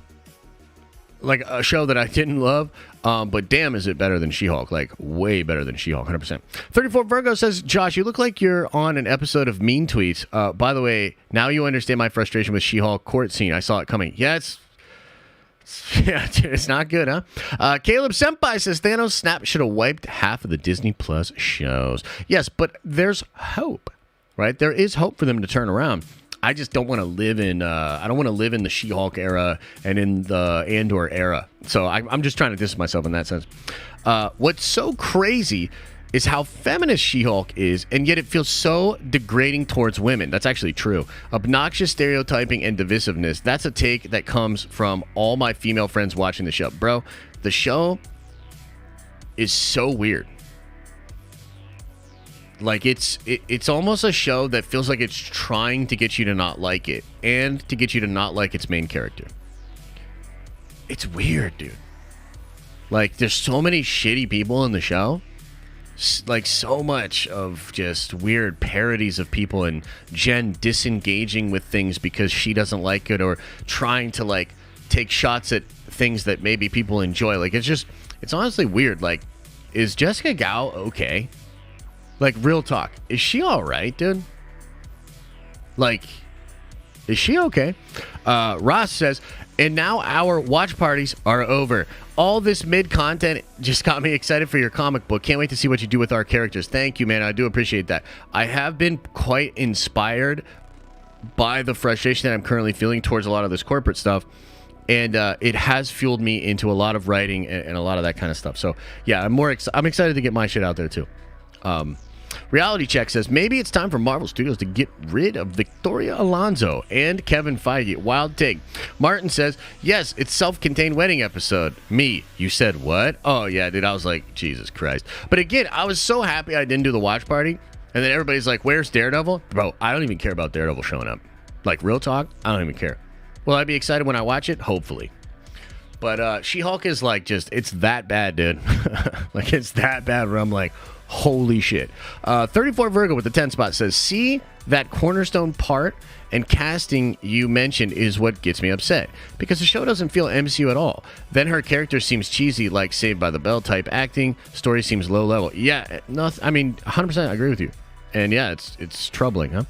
like a show that I didn't love, but damn, is it better than She-Hulk. Like, way better than She-Hulk, 100%. 34 Virgo says, Josh, you look like you're on an episode of Mean Tweets. By the way, now you understand my frustration with She-Hulk court scene. I saw it coming. Yeah, it's not good, huh? Caleb Senpai says Thanos snap should have wiped half of the Disney Plus shows. Yes, but there's hope, right? There is hope for them to turn around. I just don't want to live in. I don't want to live in the She-Hulk era and in the Andor era. So I'm just trying to distance myself in that sense. What's so crazy is how feminist She-Hulk is, and yet it feels so degrading towards women. That's actually true. Obnoxious stereotyping and divisiveness. That's a take that comes from all my female friends watching the show. Bro, the show is so weird. Like, it's almost a show that feels like it's trying to get you to not like it, and to get you to not like its main character. It's weird, dude. Like, there's so many shitty people in the show. Like, so much of just weird parodies of people, and Jen disengaging with things because she doesn't like it, or trying to like take shots at things that maybe people enjoy. Like, it's honestly weird. Like, is Jessica Gao okay? Like, real talk, is she all right, dude? Like, is she okay? Ross says, and now our watch parties are over. All this mid-content just got me excited for your comic book. Can't wait to see what you do with our characters. Thank you, man. I do appreciate that. I have been quite inspired by the frustration that I'm currently feeling towards a lot of this corporate stuff. And it has fueled me into a lot of writing and a lot of that kind of stuff. So, yeah, I'm excited to get my shit out there, too. Reality Check says, maybe it's time for Marvel Studios to get rid of Victoria Alonso and Kevin Feige. Wild take. Martin says, yes, it's self-contained wedding episode. Me, you said what? Oh, yeah, dude, I was like, Jesus Christ. But again, I was so happy I didn't do the watch party. And then everybody's like, where's Daredevil? Bro, I don't even care about Daredevil showing up. Like, real talk, I don't even care. Will I be excited when I watch it? Hopefully. But She-Hulk is like just, it's that bad, dude. Like, it's that bad where I'm like, holy shit. 34 Virgo with the 10 spot says, see, that cornerstone part and casting you mentioned is what gets me upset, because the show doesn't feel MCU at all. Then her character seems cheesy, like Saved by the Bell type acting. Story seems low level. Yeah, no, I mean, 100% I agree with you. And yeah, it's troubling, huh?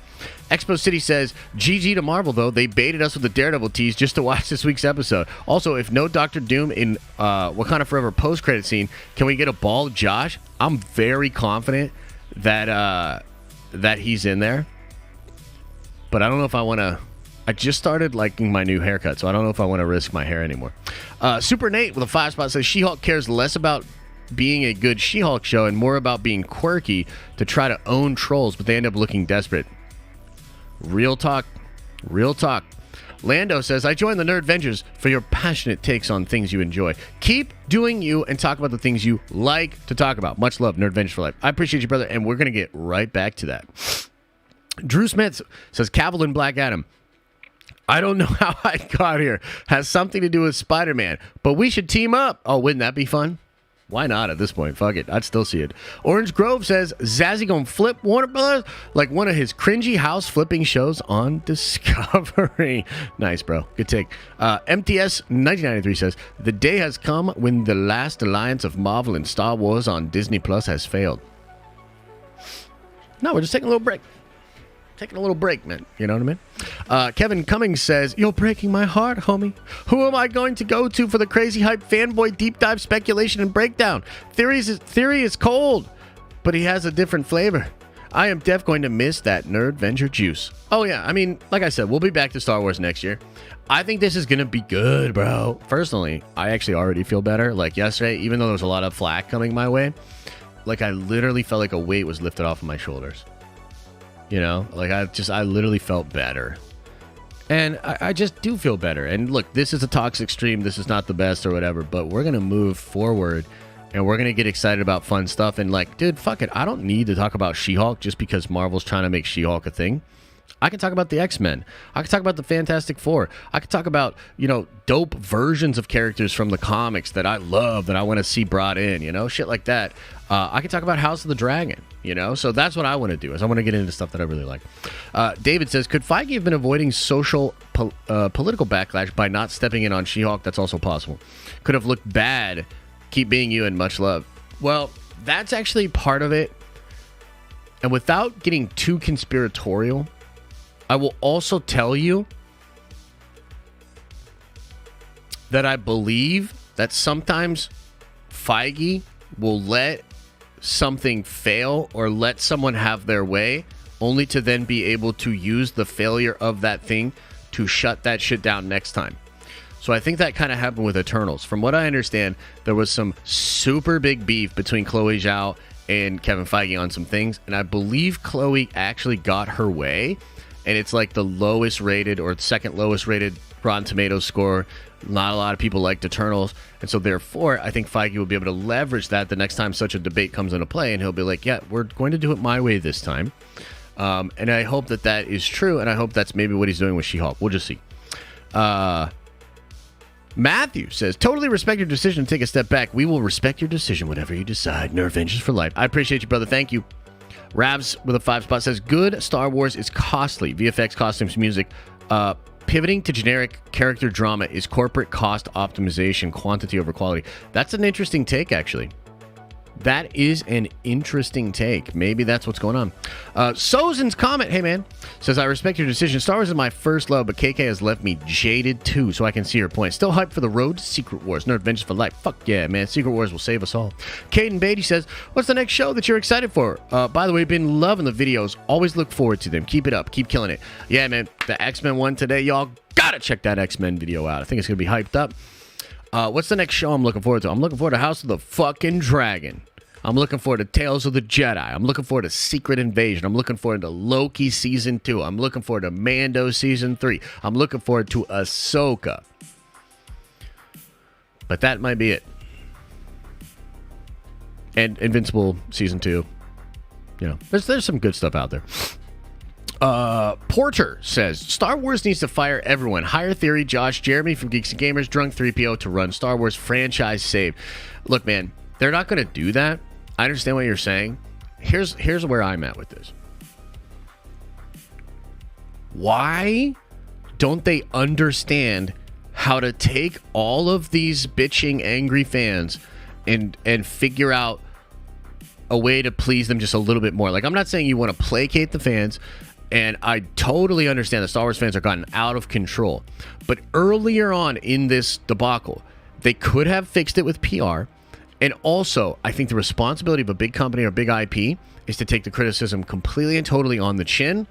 Expo City says, GG to Marvel, though. They baited us with the Daredevil tease just to watch this week's episode. Also, if no Doctor Doom in Wakanda Forever post-credit scene, can we get a bald Josh? I'm very confident that he's in there. But I don't know if I want to... I just started liking my new haircut, so I don't know if I want to risk my hair anymore. Super Nate with a 5 spot says, She-Hulk cares less about being a good She-Hulk show and more about being quirky to try to own trolls, but they end up looking desperate. Real talk. Real talk. Lando says, I joined the Nerd Vengers for your passionate takes on things you enjoy. Keep doing you and talk about the things you like to talk about. Much love, Nerd Vengers for life. I appreciate you, brother, and we're going to get right back to that. Drew Smith says, Cavill and Black Adam. I don't know how I got here. Has something to do with Spider-Man, but we should team up. Oh, wouldn't that be fun? Why not at this point? Fuck it. I'd still see it. Orange Grove says, Zazzy gonna flip Warner Brothers like one of his cringy house flipping shows on Discovery. Nice, bro. Good take. MTS 1993 says, the day has come when the last alliance of Marvel and Star Wars on Disney Plus has failed. No, we're just taking a little break. Taking a little break, man. You know what I mean? Kevin Cummings says, you're breaking my heart, homie. Who am I going to go to for the crazy hype fanboy deep dive speculation and breakdown? Theory is cold, but he has a different flavor. I am def going to miss that nerd venture juice. Oh, yeah. I mean, like I said, we'll be back to Star Wars next year. I think this is going to be good, bro. Personally, I actually already feel better. Like yesterday, even though there was a lot of flack coming my way, like I literally felt like a weight was lifted off of my shoulders. You know, like I literally felt better. And I just do feel better. And look, this is a toxic stream. This is not the best or whatever, but we're going to move forward and we're going to get excited about fun stuff. And like, dude, fuck it. I don't need to talk about She-Hulk just because Marvel's trying to make She-Hulk a thing. I can talk about the X-Men. I can talk about the Fantastic Four. I can talk about, you know, dope versions of characters from the comics that I love, that I want to see brought in, you know, shit like that. I can talk about House of the Dragon, you know, so that's what I want to do, is I want to get into stuff that I really like. David says, could Feige have been avoiding social political backlash by not stepping in on She-Hulk? That's also possible. Could have looked bad. Keep being you and much love. Well, that's actually part of it. And without getting too conspiratorial, I will also tell you that I believe that sometimes Feige will let something fail or let someone have their way only to then be able to use the failure of that thing to shut that shit down next time. So I think that kind of happened with Eternals. From what I understand, there was some super big beef between Chloe Zhao and Kevin Feige on some things, and I believe Chloe actually got her way. And it's like the lowest rated or second lowest rated Rotten Tomatoes score. Not a lot of people liked Eternals. And so therefore, I think Feige will be able to leverage that the next time such a debate comes into play. And he'll be like, yeah, we're going to do it my way this time. And I hope that that is true. And I hope that's maybe what he's doing with She-Hulk. We'll just see. Matthew says, totally respect your decision to take a step back. We will respect your decision, whatever you decide. Nerve Vengers for life. I appreciate you, brother. Thank you. Rabs with a 5 spot says, good Star Wars is costly. VFX, costumes, music. Pivoting to generic character drama is corporate cost optimization, quantity over quality. That's an interesting take, actually. That is an interesting take. Maybe that's what's going on. Sozin's comment, hey man, says, I respect your decision. Star Wars is my first love, but KK has left me jaded too, so I can see your point. Still hyped for the road to Secret Wars. Nerd Vengeance for life. Fuck yeah, man. Secret Wars will save us all. Caden Beatty says, what's the next show that you're excited for? By the way, been loving the videos. Always look forward to them. Keep it up. Keep killing it. Yeah, man. The X-Men one today, y'all gotta check that X-Men video out. I think it's gonna be hyped up. What's the next show I'm looking forward to? I'm looking forward to House of the fucking Dragon. I'm looking forward to Tales of the Jedi. I'm looking forward to Secret Invasion. I'm looking forward to Loki Season 2. I'm looking forward to Mando Season 3. I'm looking forward to Ahsoka. But that might be it. And Invincible Season 2. You know, there's some good stuff out there. Porter says, Star Wars needs to fire everyone. Hire Theory, Josh, Jeremy from Geeks and Gamers, Drunk 3PO to run Star Wars franchise save. Look, man, they're not going to do that. I understand what you're saying. Here's where I'm at with this. Why don't they understand how to take all of these bitching, angry fans and figure out a way to please them just a little bit more? Like, I'm not saying you want to placate the fans, and I totally understand that Star Wars fans are gotten out of control. But earlier on in this debacle, they could have fixed it with PR. And also, I think the responsibility of a big company or big IP is to take the criticism completely and totally on the chin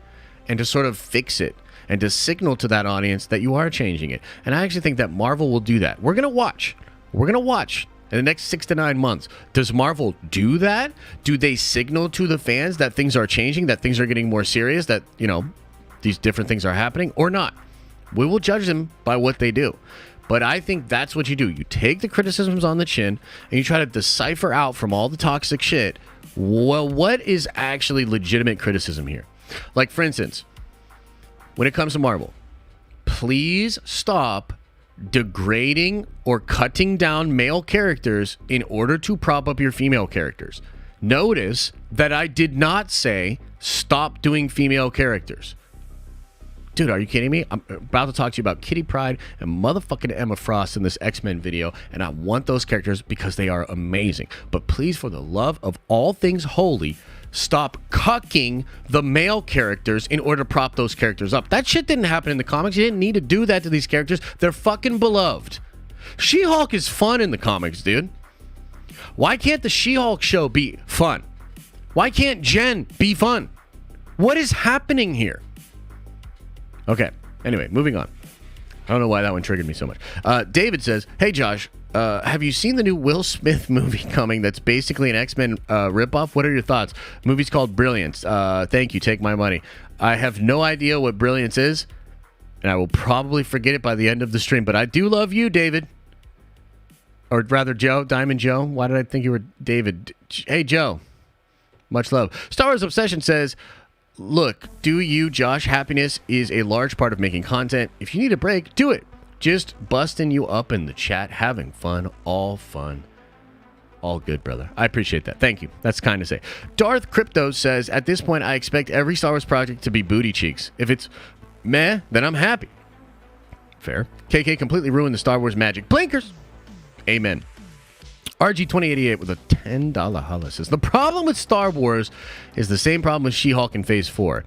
and to sort of fix it and to signal to that audience that you are changing it. And I actually think that Marvel will do that. We're going to watch. We're going to watch in the next 6 to 9 months. Does Marvel do that? Do they signal to the fans that things are changing, that things are getting more serious, that, you know, these different things are happening or not? We will judge them by what they do. But I think that's what you do. You take the criticisms on the chin and you try to decipher out from all the toxic shit, well, what is actually legitimate criticism here? Like, for instance, when it comes to Marvel, please stop degrading or cutting down male characters in order to prop up your female characters. Notice that I did not say stop doing female characters. Dude, are you kidding me? I'm about to talk to you about Kitty Pryde and motherfucking Emma Frost in this X-Men video, and I want those characters because they are amazing. But please, for the love of all things holy, stop cucking the male characters in order to prop those characters up. That shit didn't happen in the comics. You didn't need to do that to these characters. They're fucking beloved. She-Hulk is fun in the comics, dude. Why can't the She-Hulk show be fun? Why can't Jen be fun? What is happening here? Okay, anyway, moving on. I don't know why that one triggered me so much. David says, hey, Josh, have you seen the new Will Smith movie coming that's basically an X-Men ripoff? What are your thoughts? The movie's called Brilliance. Thank you, take my money. I have no idea what Brilliance is, and I will probably forget it by the end of the stream, but I do love you, David. Or rather, Joe, Diamond Joe. Why did I think you were David? Hey, Joe. Much love. Star Wars Obsession says, look, do you, Josh? Happiness is a large part of making content. If you need a break, do it. Just busting you up in the chat, having fun, all good, brother. I appreciate that. Thank you. That's kind to say. Darth Crypto says, at this point, I expect every Star Wars project to be booty cheeks. If it's meh, then I'm happy. Fair. KK completely ruined the Star Wars magic. Blinkers. Amen. RG2088 with a $10 holla says, the problem with Star Wars is the same problem with She-Hulk in Phase 4.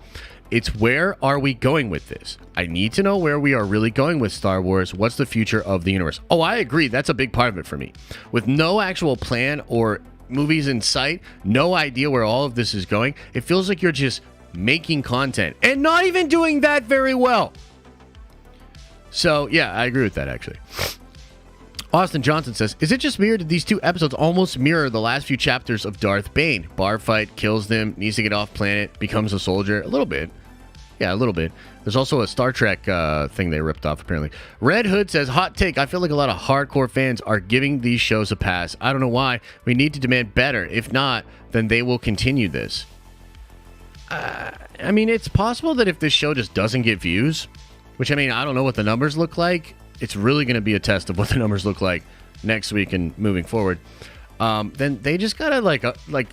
It's where are we going with this? I need to know where we are really going with Star Wars. What's the future of the universe? Oh, I agree. That's a big part of it for me. With no actual plan or movies in sight, no idea where all of this is going, it feels like you're just making content and not even doing that very well. So, yeah, I agree with that, actually. Austin Johnson says, is it just me or did these two episodes almost mirror the last few chapters of Darth Bane? Bar fight, kills them, needs to get off planet, becomes a soldier. A little bit. Yeah, a little bit. There's also a Star Trek thing they ripped off, apparently. Red Hood says, hot take, I feel like a lot of hardcore fans are giving these shows a pass. I don't know why. We need to demand better. If not, then they will continue this. I mean, it's possible that if this show just doesn't get views, which, I mean, I don't know what the numbers look like. It's really going to be a test of what the numbers look like next week and moving forward. Then they just got to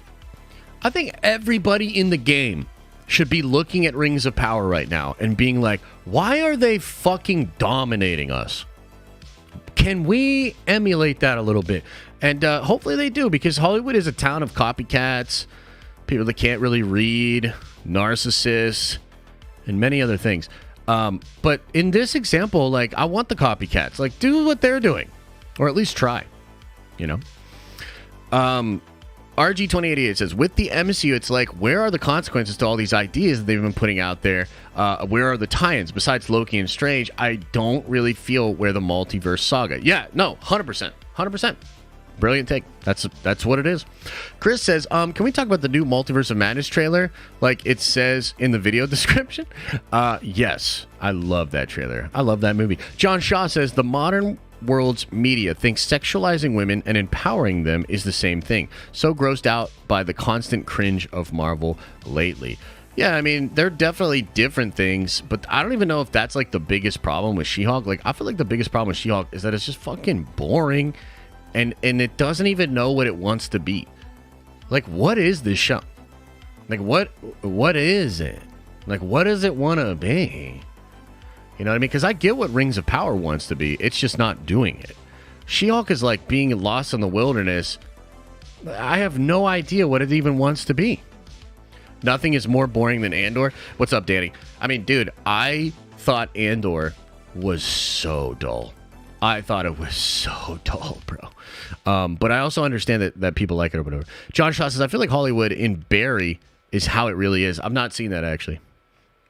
I think everybody in the game should be looking at Rings of Power right now and being like, why are they fucking dominating us? Can we emulate that a little bit? And hopefully they do, because Hollywood is a town of copycats, people that can't really read, narcissists, and many other things. But in this example, like, I want the copycats. Like, do what they're doing. Or at least try. You know? RG2088 says, with the MCU, it's like, where are the consequences to all these ideas that they've been putting out there? Where are the tie-ins? Besides Loki and Strange, I don't really feel where the multiverse saga. Yeah, no, 100%. 100%. Brilliant take. That's what it is. Chris says, can we talk about the new Multiverse of Madness trailer? Like it says in the video description? Yes. I love that trailer. I love that movie. John Shaw says, the modern world's media thinks sexualizing women and empowering them is the same thing. So grossed out by the constant cringe of Marvel lately. Yeah, I mean, they're definitely different things, but I don't even know if that's like the biggest problem with She-Hulk. Like, I feel like the biggest problem with She-Hulk is that it's just fucking boring. And it doesn't even know what it wants to be. Like, what is this show? Like, what is it? Like, what does it want to be? You know what I mean? Because I get what Rings of Power wants to be. It's just not doing it. She-Hulk is like being lost in the wilderness. I have no idea what it even wants to be. Nothing is more boring than Andor. What's up, Danny? I mean, dude, I thought Andor was so dull. I thought it was so dull, bro. But I also understand that people like it or whatever. John Shaw says, I feel like Hollywood in Barry is how it really is. I've not seen that, actually.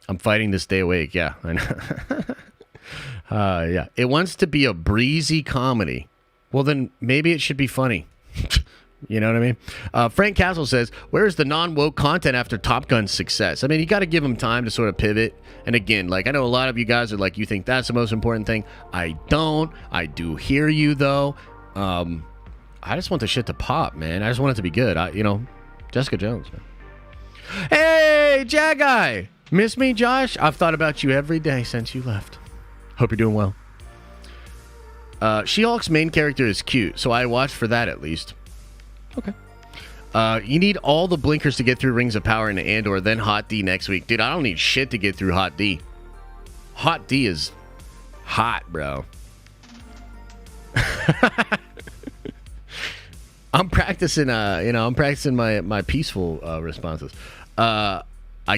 I'm fighting to stay awake. Yeah, I know. Yeah. It wants to be a breezy comedy. Well, then maybe it should be funny. You know what I mean? Frank Castle says, where's the non-woke content after Top Gun's success? I mean, you got to give them time to sort of pivot. And again, like, I know a lot of you guys are like, you think that's the most important thing. I don't. I do hear you, though. I just want the shit to pop, man. I just want it to be good. Jessica Jones, man. Hey, Jagai! Miss me, Josh? I've thought about you every day since you left. Hope you're doing well. She-Hulk's main character is cute, so I watched for that at least. Okay. You need all the blinkers to get through Rings of Power into Andor, then Hot D next week. Dude, I don't need shit to get through Hot D. Hot D is hot, bro. I'm practicing, I'm practicing my peaceful responses. I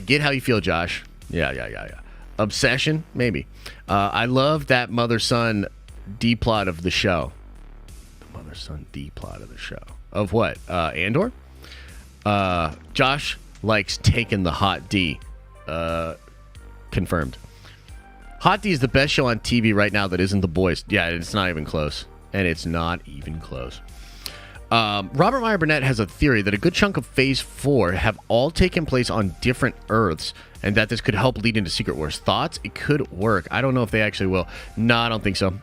get how you feel, Josh. Yeah. Obsession, maybe. I love that mother-son D-plot of the show. The mother-son D-plot of the show. Of what? Andor? Josh likes taking the Hot D. Confirmed. Hot D is the best show on TV right now that isn't The Boys. Yeah, it's not even close. And it's not even close. Robert Meyer Burnett has a theory that a good chunk of Phase 4 have all taken place on different Earths, and that this could help lead into Secret Wars. Thoughts? It could work. I don't know if they actually will. No, I don't think so.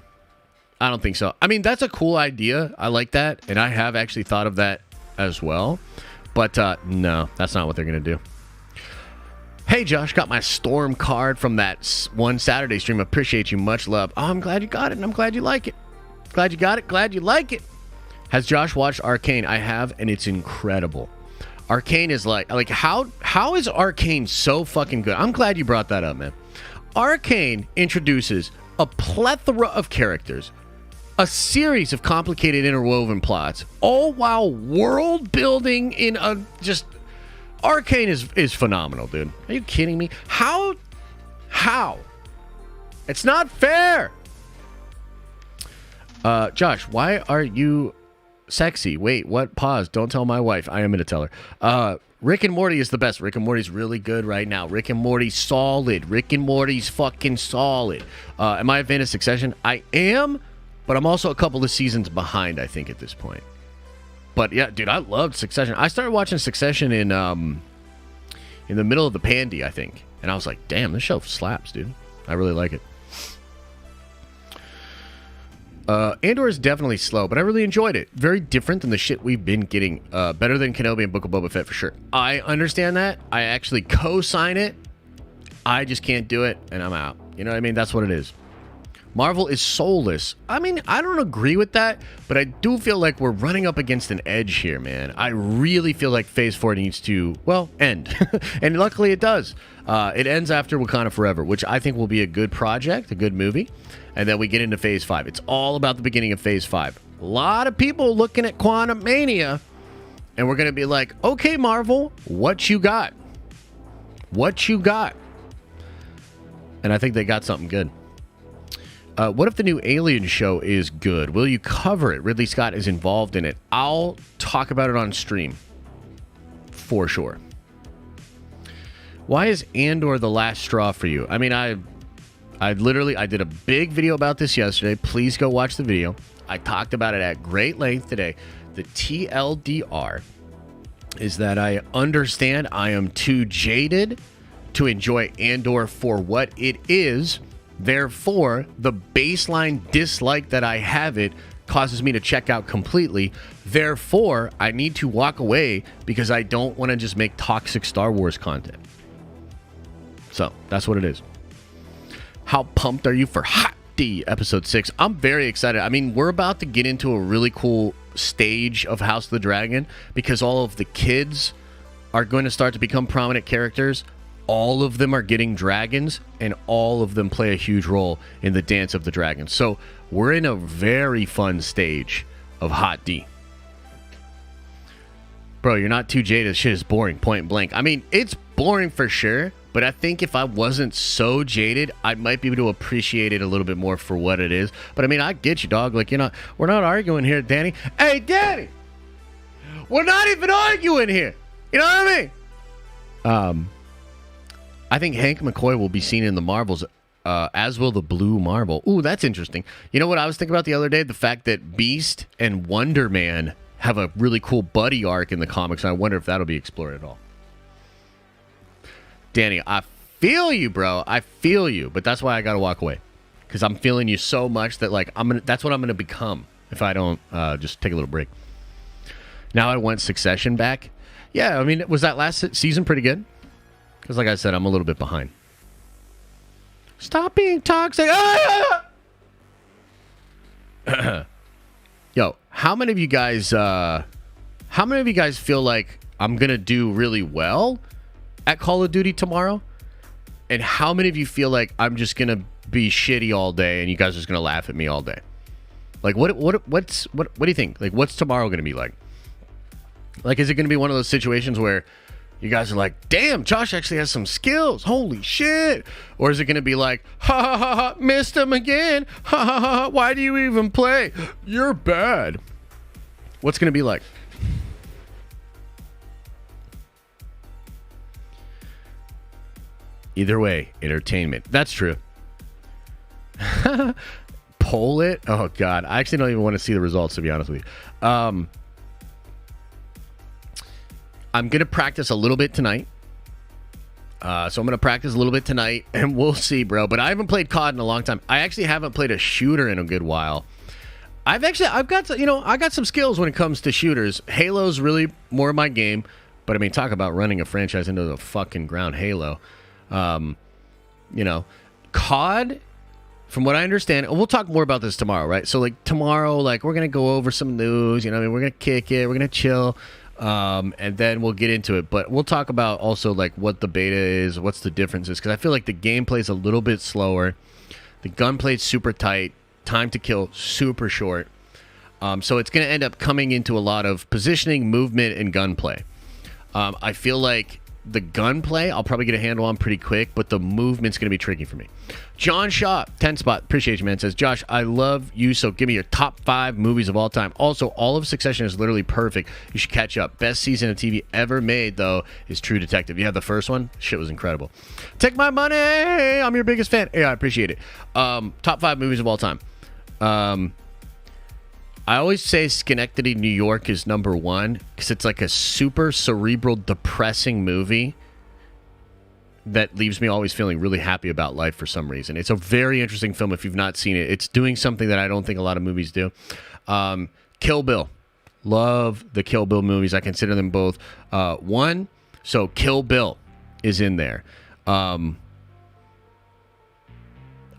I mean, that's a cool idea. I like that, and I have actually thought of that as well. But no, that's not what they're going to do. Hey, Josh, got my Storm card from that one Saturday stream. Appreciate you. Much love. Oh, I'm glad you got it, and I'm glad you like it. Glad you got it. Glad you like it. Has Josh watched Arcane? I have, and it's incredible. Arcane is like how is Arcane so fucking good? I'm glad you brought that up, man. Arcane introduces a plethora of characters, a series of complicated interwoven plots, all while world building in a just... Arcane is phenomenal, dude. Are you kidding me? How? It's not fair. Josh, why are you sexy? Wait, what? Pause. Don't tell my wife. I am going to tell her. Rick and Morty is the best. Rick and Morty's really good right now. Rick and Morty's solid. Rick and Morty's fucking solid. Am I a fan of Succession? I am, but I'm also a couple of seasons behind, I think, at this point. But yeah, dude, I loved Succession. I started watching Succession in the middle of the pandy, I think. And I was like, damn, this show slaps, dude. I really like it. Andor is definitely slow, but I really enjoyed it. Very different than the shit we've been getting. Better than Kenobi and Book of Boba Fett for sure. I understand that. I actually co-sign it. I just can't do it, and I'm out. You know what I mean? That's what it is. Marvel is soulless. I mean, I don't agree with that, but I do feel like we're running up against an edge here, man. I really feel like Phase 4 needs to, well, end. And luckily it does. It ends after Wakanda Forever, which I think will be a good project, a good movie. And then we get into Phase 5. It's all about the beginning of Phase 5. A lot of people looking at Quantum Mania, and we're going to be like, okay, Marvel, what you got? What you got? And I think they got something good. What if the new Alien show is good? Will you cover it? Ridley Scott is involved in it. I'll talk about it on stream. For sure. Why is Andor the last straw for you? I mean, I did a big video about this yesterday. Please go watch the video. I talked about it at great length today. The TLDR is that I understand I am too jaded to enjoy Andor for what it is. Therefore, the baseline dislike that I have it causes me to check out completely. Therefore, I need to walk away because I don't want to just make toxic Star Wars content. So, that's what it is. How pumped are you for Hot D episode 6? I'm very excited. I mean, we're about to get into a really cool stage of House of the Dragon because all of the kids are going to start to become prominent characters. All of them are getting dragons, and all of them play a huge role in the Dance of the Dragon. So we're in a very fun stage of Hot D. Bro, you're not too jaded. Shit is boring, point blank. I mean, it's boring for sure, but I think if I wasn't so jaded, I might be able to appreciate it a little bit more for what it is. But I mean, I get you, dog. Like, we're not arguing here, Danny. Hey, Danny! We're not even arguing here. You know what I mean? I think Hank McCoy will be seen in the Marvels, as will the Blue Marvel. Ooh, that's interesting. You know what I was thinking about the other day? The fact that Beast and Wonder Man have a really cool buddy arc in the comics. I wonder if that'll be explored at all. Danny, I feel you, bro. I feel you, but that's why I gotta walk away, because I'm feeling you so much that like that's what I'm gonna become if I don't just take a little break. Now I want Succession back. Yeah, I mean, was that last season pretty good? Because like I said, I'm a little bit behind. Stop being toxic. Ah! Yo, how many of you guys feel like I'm gonna do really well at Call of Duty tomorrow? And how many of you feel like I'm just gonna be shitty all day and you guys are just gonna laugh at me all day? Like, what do you think? Like, what's tomorrow gonna be like? Like, is it gonna be one of those situations where you guys are like, damn, Josh actually has some skills. Holy shit. Or is it going to be like, ha ha ha ha, missed him again. Ha ha ha, why do you even play? You're bad. What's going to be like? Either way, entertainment. That's true. Poll it? Oh, God. I actually don't even want to see the results, to be honest with you. I'm going to practice a little bit tonight. So I'm going to practice a little bit tonight, and we'll see, bro. But I haven't played COD in a long time. I actually haven't played a shooter in a good while. I got some skills when it comes to shooters. Halo's really more my game. But, I mean, talk about running a franchise into the fucking ground. Halo. COD, from what I understand, and we'll talk more about this tomorrow, right? So, like, tomorrow, like, we're going to go over some news. We're going to kick it. We're going to chill. And then we'll get into it, but we'll talk about also like what the beta is, what's the differences, because I feel like the gameplay's a little bit slower, the gunplay's super tight, time to kill super short, so it's going to end up coming into a lot of positioning, movement, and gunplay. I feel like the gunplay I'll probably get a handle on pretty quick, but the movement's going to be tricky for me. John Shaw, 10 spot, appreciate you, man, says, Josh, I love you, so give me your top 5 movies of all time. Also, all of Succession is literally perfect. You should catch up. Best season of TV ever made, though, is True Detective. You have the first one? Shit was incredible. Take my money! I'm your biggest fan. Yeah, I appreciate it. Top 5 movies of all time. I always say Schenectady, New York is number 1 because it's like a super cerebral, depressing movie that leaves me always feeling really happy about life for some reason. It's a very interesting film if you've not seen it. It's doing something that I don't think a lot of movies do. Kill Bill. Love the Kill Bill movies. I consider them both one. So Kill Bill is in there.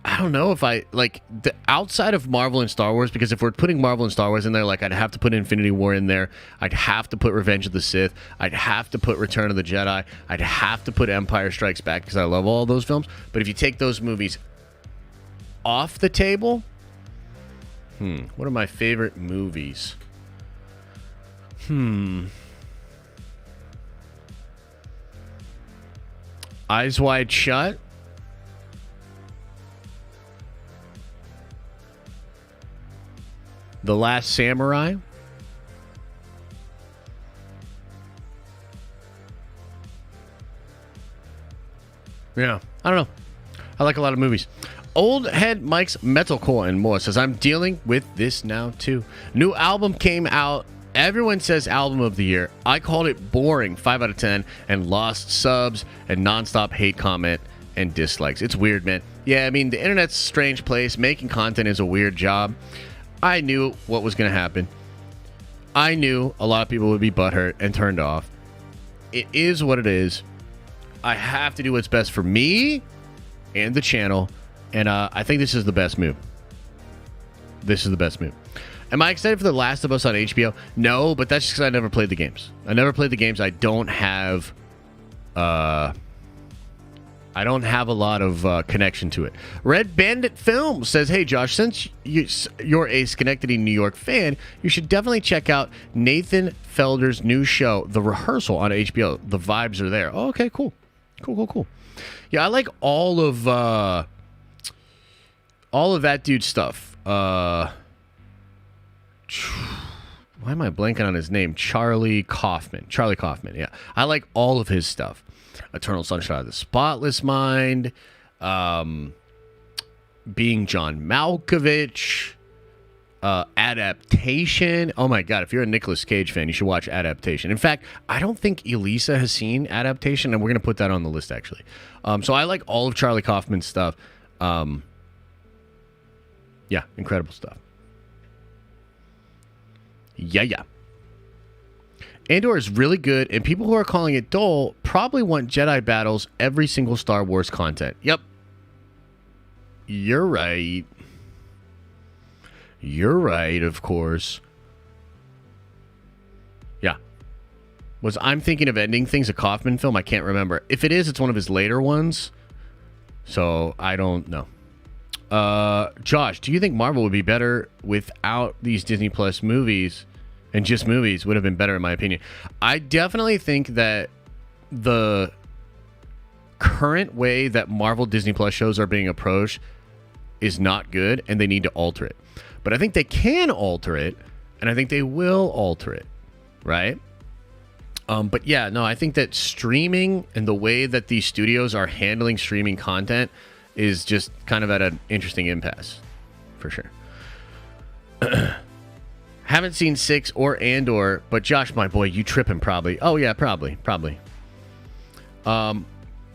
I don't know if I like the outside of Marvel and Star Wars, because if we're putting Marvel and Star Wars in there, like I'd have to put Infinity War in there. I'd have to put Revenge of the Sith. I'd have to put Return of the Jedi. I'd have to put Empire Strikes Back because I love all those films. But if you take those movies off the table, what are my favorite movies? Eyes Wide Shut. The Last Samurai. Yeah, I don't know. I like a lot of movies. Old Head Mike's Metalcore and more says, I'm dealing with this now too. New album came out. Everyone says album of the year. I called it boring, 5 out of 10, and lost subs and nonstop hate comment and dislikes. It's weird, man. Yeah, I mean, the internet's a strange place. Making content is a weird job. I knew what was going to happen. I knew a lot of people would be butthurt and turned off. It is what it is. I have to do what's best for me and the channel, and I think this is the best move. This is the best move. Am I excited for The Last of Us on HBO? No, but that's just because I never played the games. I never played the games. I don't have a lot of connection to it. Red Bandit Film says, hey, Josh, since you're a Schenectady, New York fan, you should definitely check out Nathan Felder's new show, The Rehearsal, on HBO. The vibes are there. Oh, okay, cool. Cool. Yeah, I like all of that dude's stuff. Why am I blanking on his name? Charlie Kaufman, yeah. I like all of his stuff. Eternal Sunshine of the Spotless Mind, Being John Malkovich, Adaptation. Oh my God, if you're a Nicolas Cage fan, you should watch Adaptation. In fact, I don't think Elisa has seen Adaptation, and we're going to put that on the list, actually. So I like all of Charlie Kaufman's stuff. Yeah, incredible stuff. Yeah. Andor is really good, and people who are calling it dull probably want Jedi battles every single Star Wars content. Yep. You're right. You're right, of course. Yeah. Was I'm Thinking of Ending Things a Kaufman film? I can't remember. If it is, it's one of his later ones. So, I don't know. Josh, do you think Marvel would be better without these Disney Plus movies? And just movies would have been better, in my opinion. I definitely think that the current way that Marvel Disney Plus shows are being approached is not good, and they need to alter it. But I think they can alter it, and I think they will alter it, right? But yeah, no, I think that streaming and the way that these studios are handling streaming content is just kind of at an interesting impasse, for sure. Haven't seen 6 or Andor, but Josh, my boy, you tripping probably. Oh yeah, probably.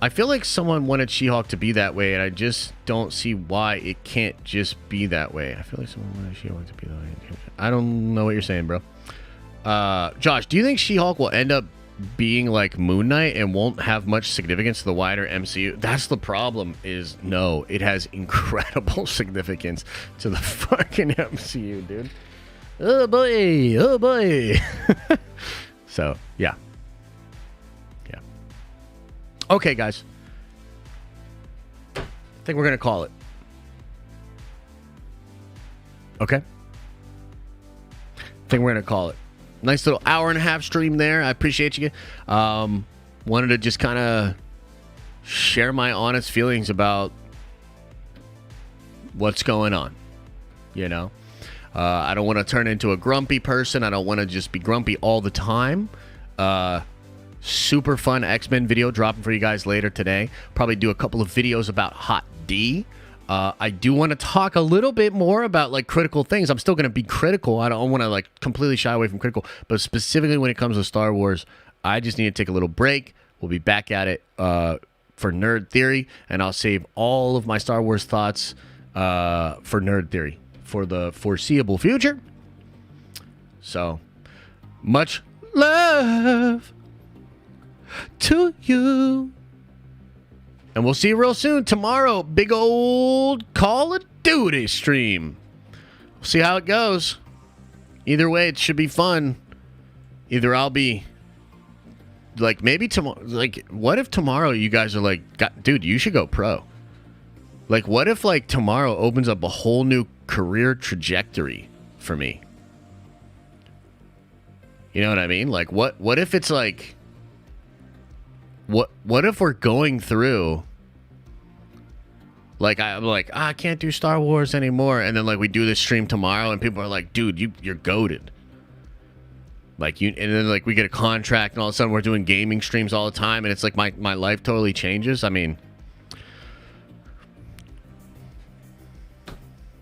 I feel like someone wanted She-Hulk to be that way, and I just don't see why it can't just be that way. I feel like someone wanted She-Hulk to be that way. I don't know what you're saying, bro. Josh, do you think She-Hulk will end up being like Moon Knight and won't have much significance to the wider MCU? That's the problem, is no, it has incredible significance to the fucking MCU, dude. Oh boy. So, yeah. Okay, guys. I think we're going to call it. Okay? I think we're going to call it. Nice little hour and a half stream there. I appreciate you. Wanted to just kind of share my honest feelings about what's going on. You know? I don't want to turn into a grumpy person. I don't want to just be grumpy all the time. Super fun X-Men video dropping for you guys later today. Probably do a couple of videos about Hot D. I do want to talk a little bit more about like critical things. I'm still going to be critical. I don't want to like completely shy away from critical, but specifically when it comes to Star Wars, I just need to take a little break. We'll be back at it for Nerd Theory, and I'll save all of my Star Wars thoughts for Nerd Theory for the foreseeable future. So, much love to you. And we'll see you real soon. Tomorrow, big old Call of Duty stream. We'll see how it goes. Either way, it should be fun. Either I'll be like, maybe tomorrow, like, what if tomorrow you guys are like, dude, you should go pro. Like, what if like tomorrow opens up a whole new career trajectory for me? You know what I mean? Like, what if it's like, what if we're going through, like, I'm like, I can't do Star Wars anymore, and then like we do this stream tomorrow and people are like, dude, you're goated. Like, and then like we get a contract and all of a sudden we're doing gaming streams all the time, and it's like my life totally changes. I mean,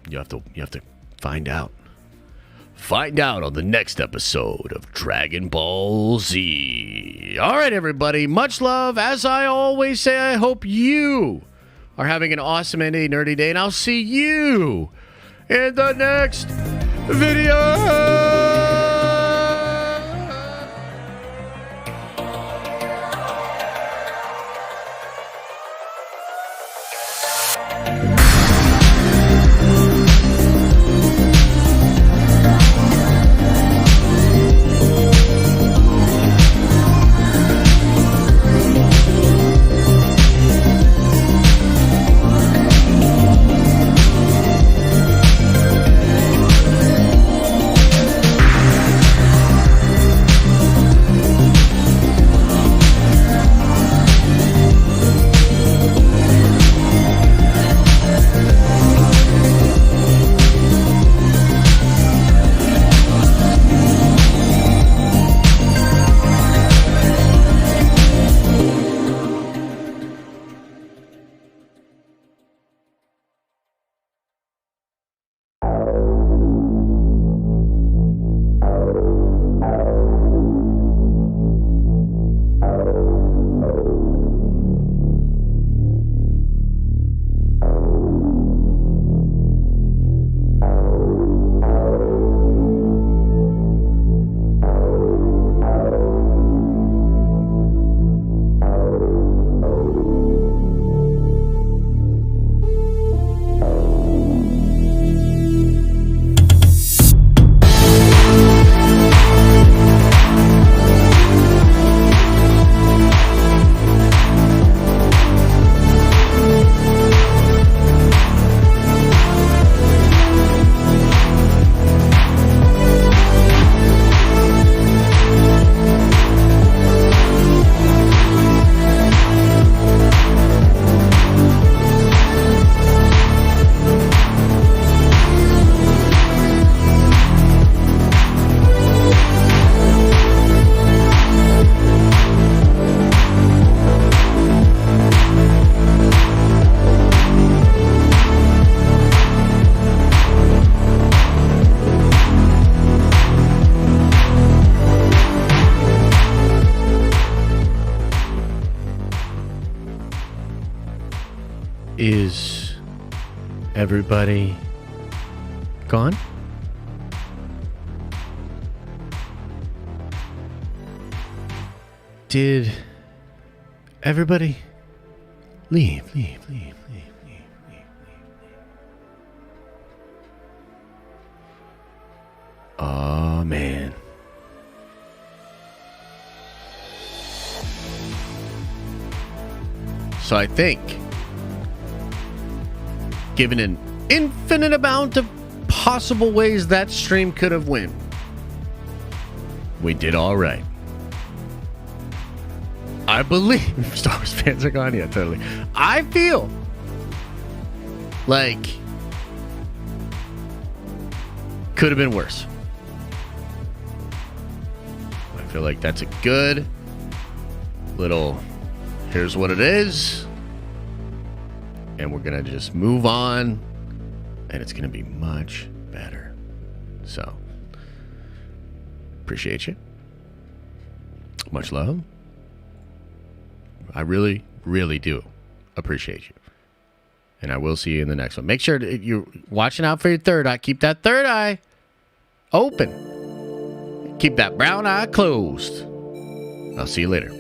you have to find out. Find out on the next episode of Dragon Ball Z. All right, everybody. Much love. As I always say, I hope you are having an awesome and a nerdy day, and I'll see you in the next video. Is everybody gone? Did everybody leave? Oh, man. So I think, given an infinite amount of possible ways that stream could have went, we did all right. I believe Star Wars fans are gone. Yeah, totally. I feel like could have been worse. I feel like that's a good little, here's what it is, and we're gonna just move on, and it's gonna be much better. So, appreciate you. Much love. I really, really do appreciate you. And I will see you in the next one. Make sure you're watching out for your third eye. Keep that third eye open. Keep that brown eye closed. I'll see you later.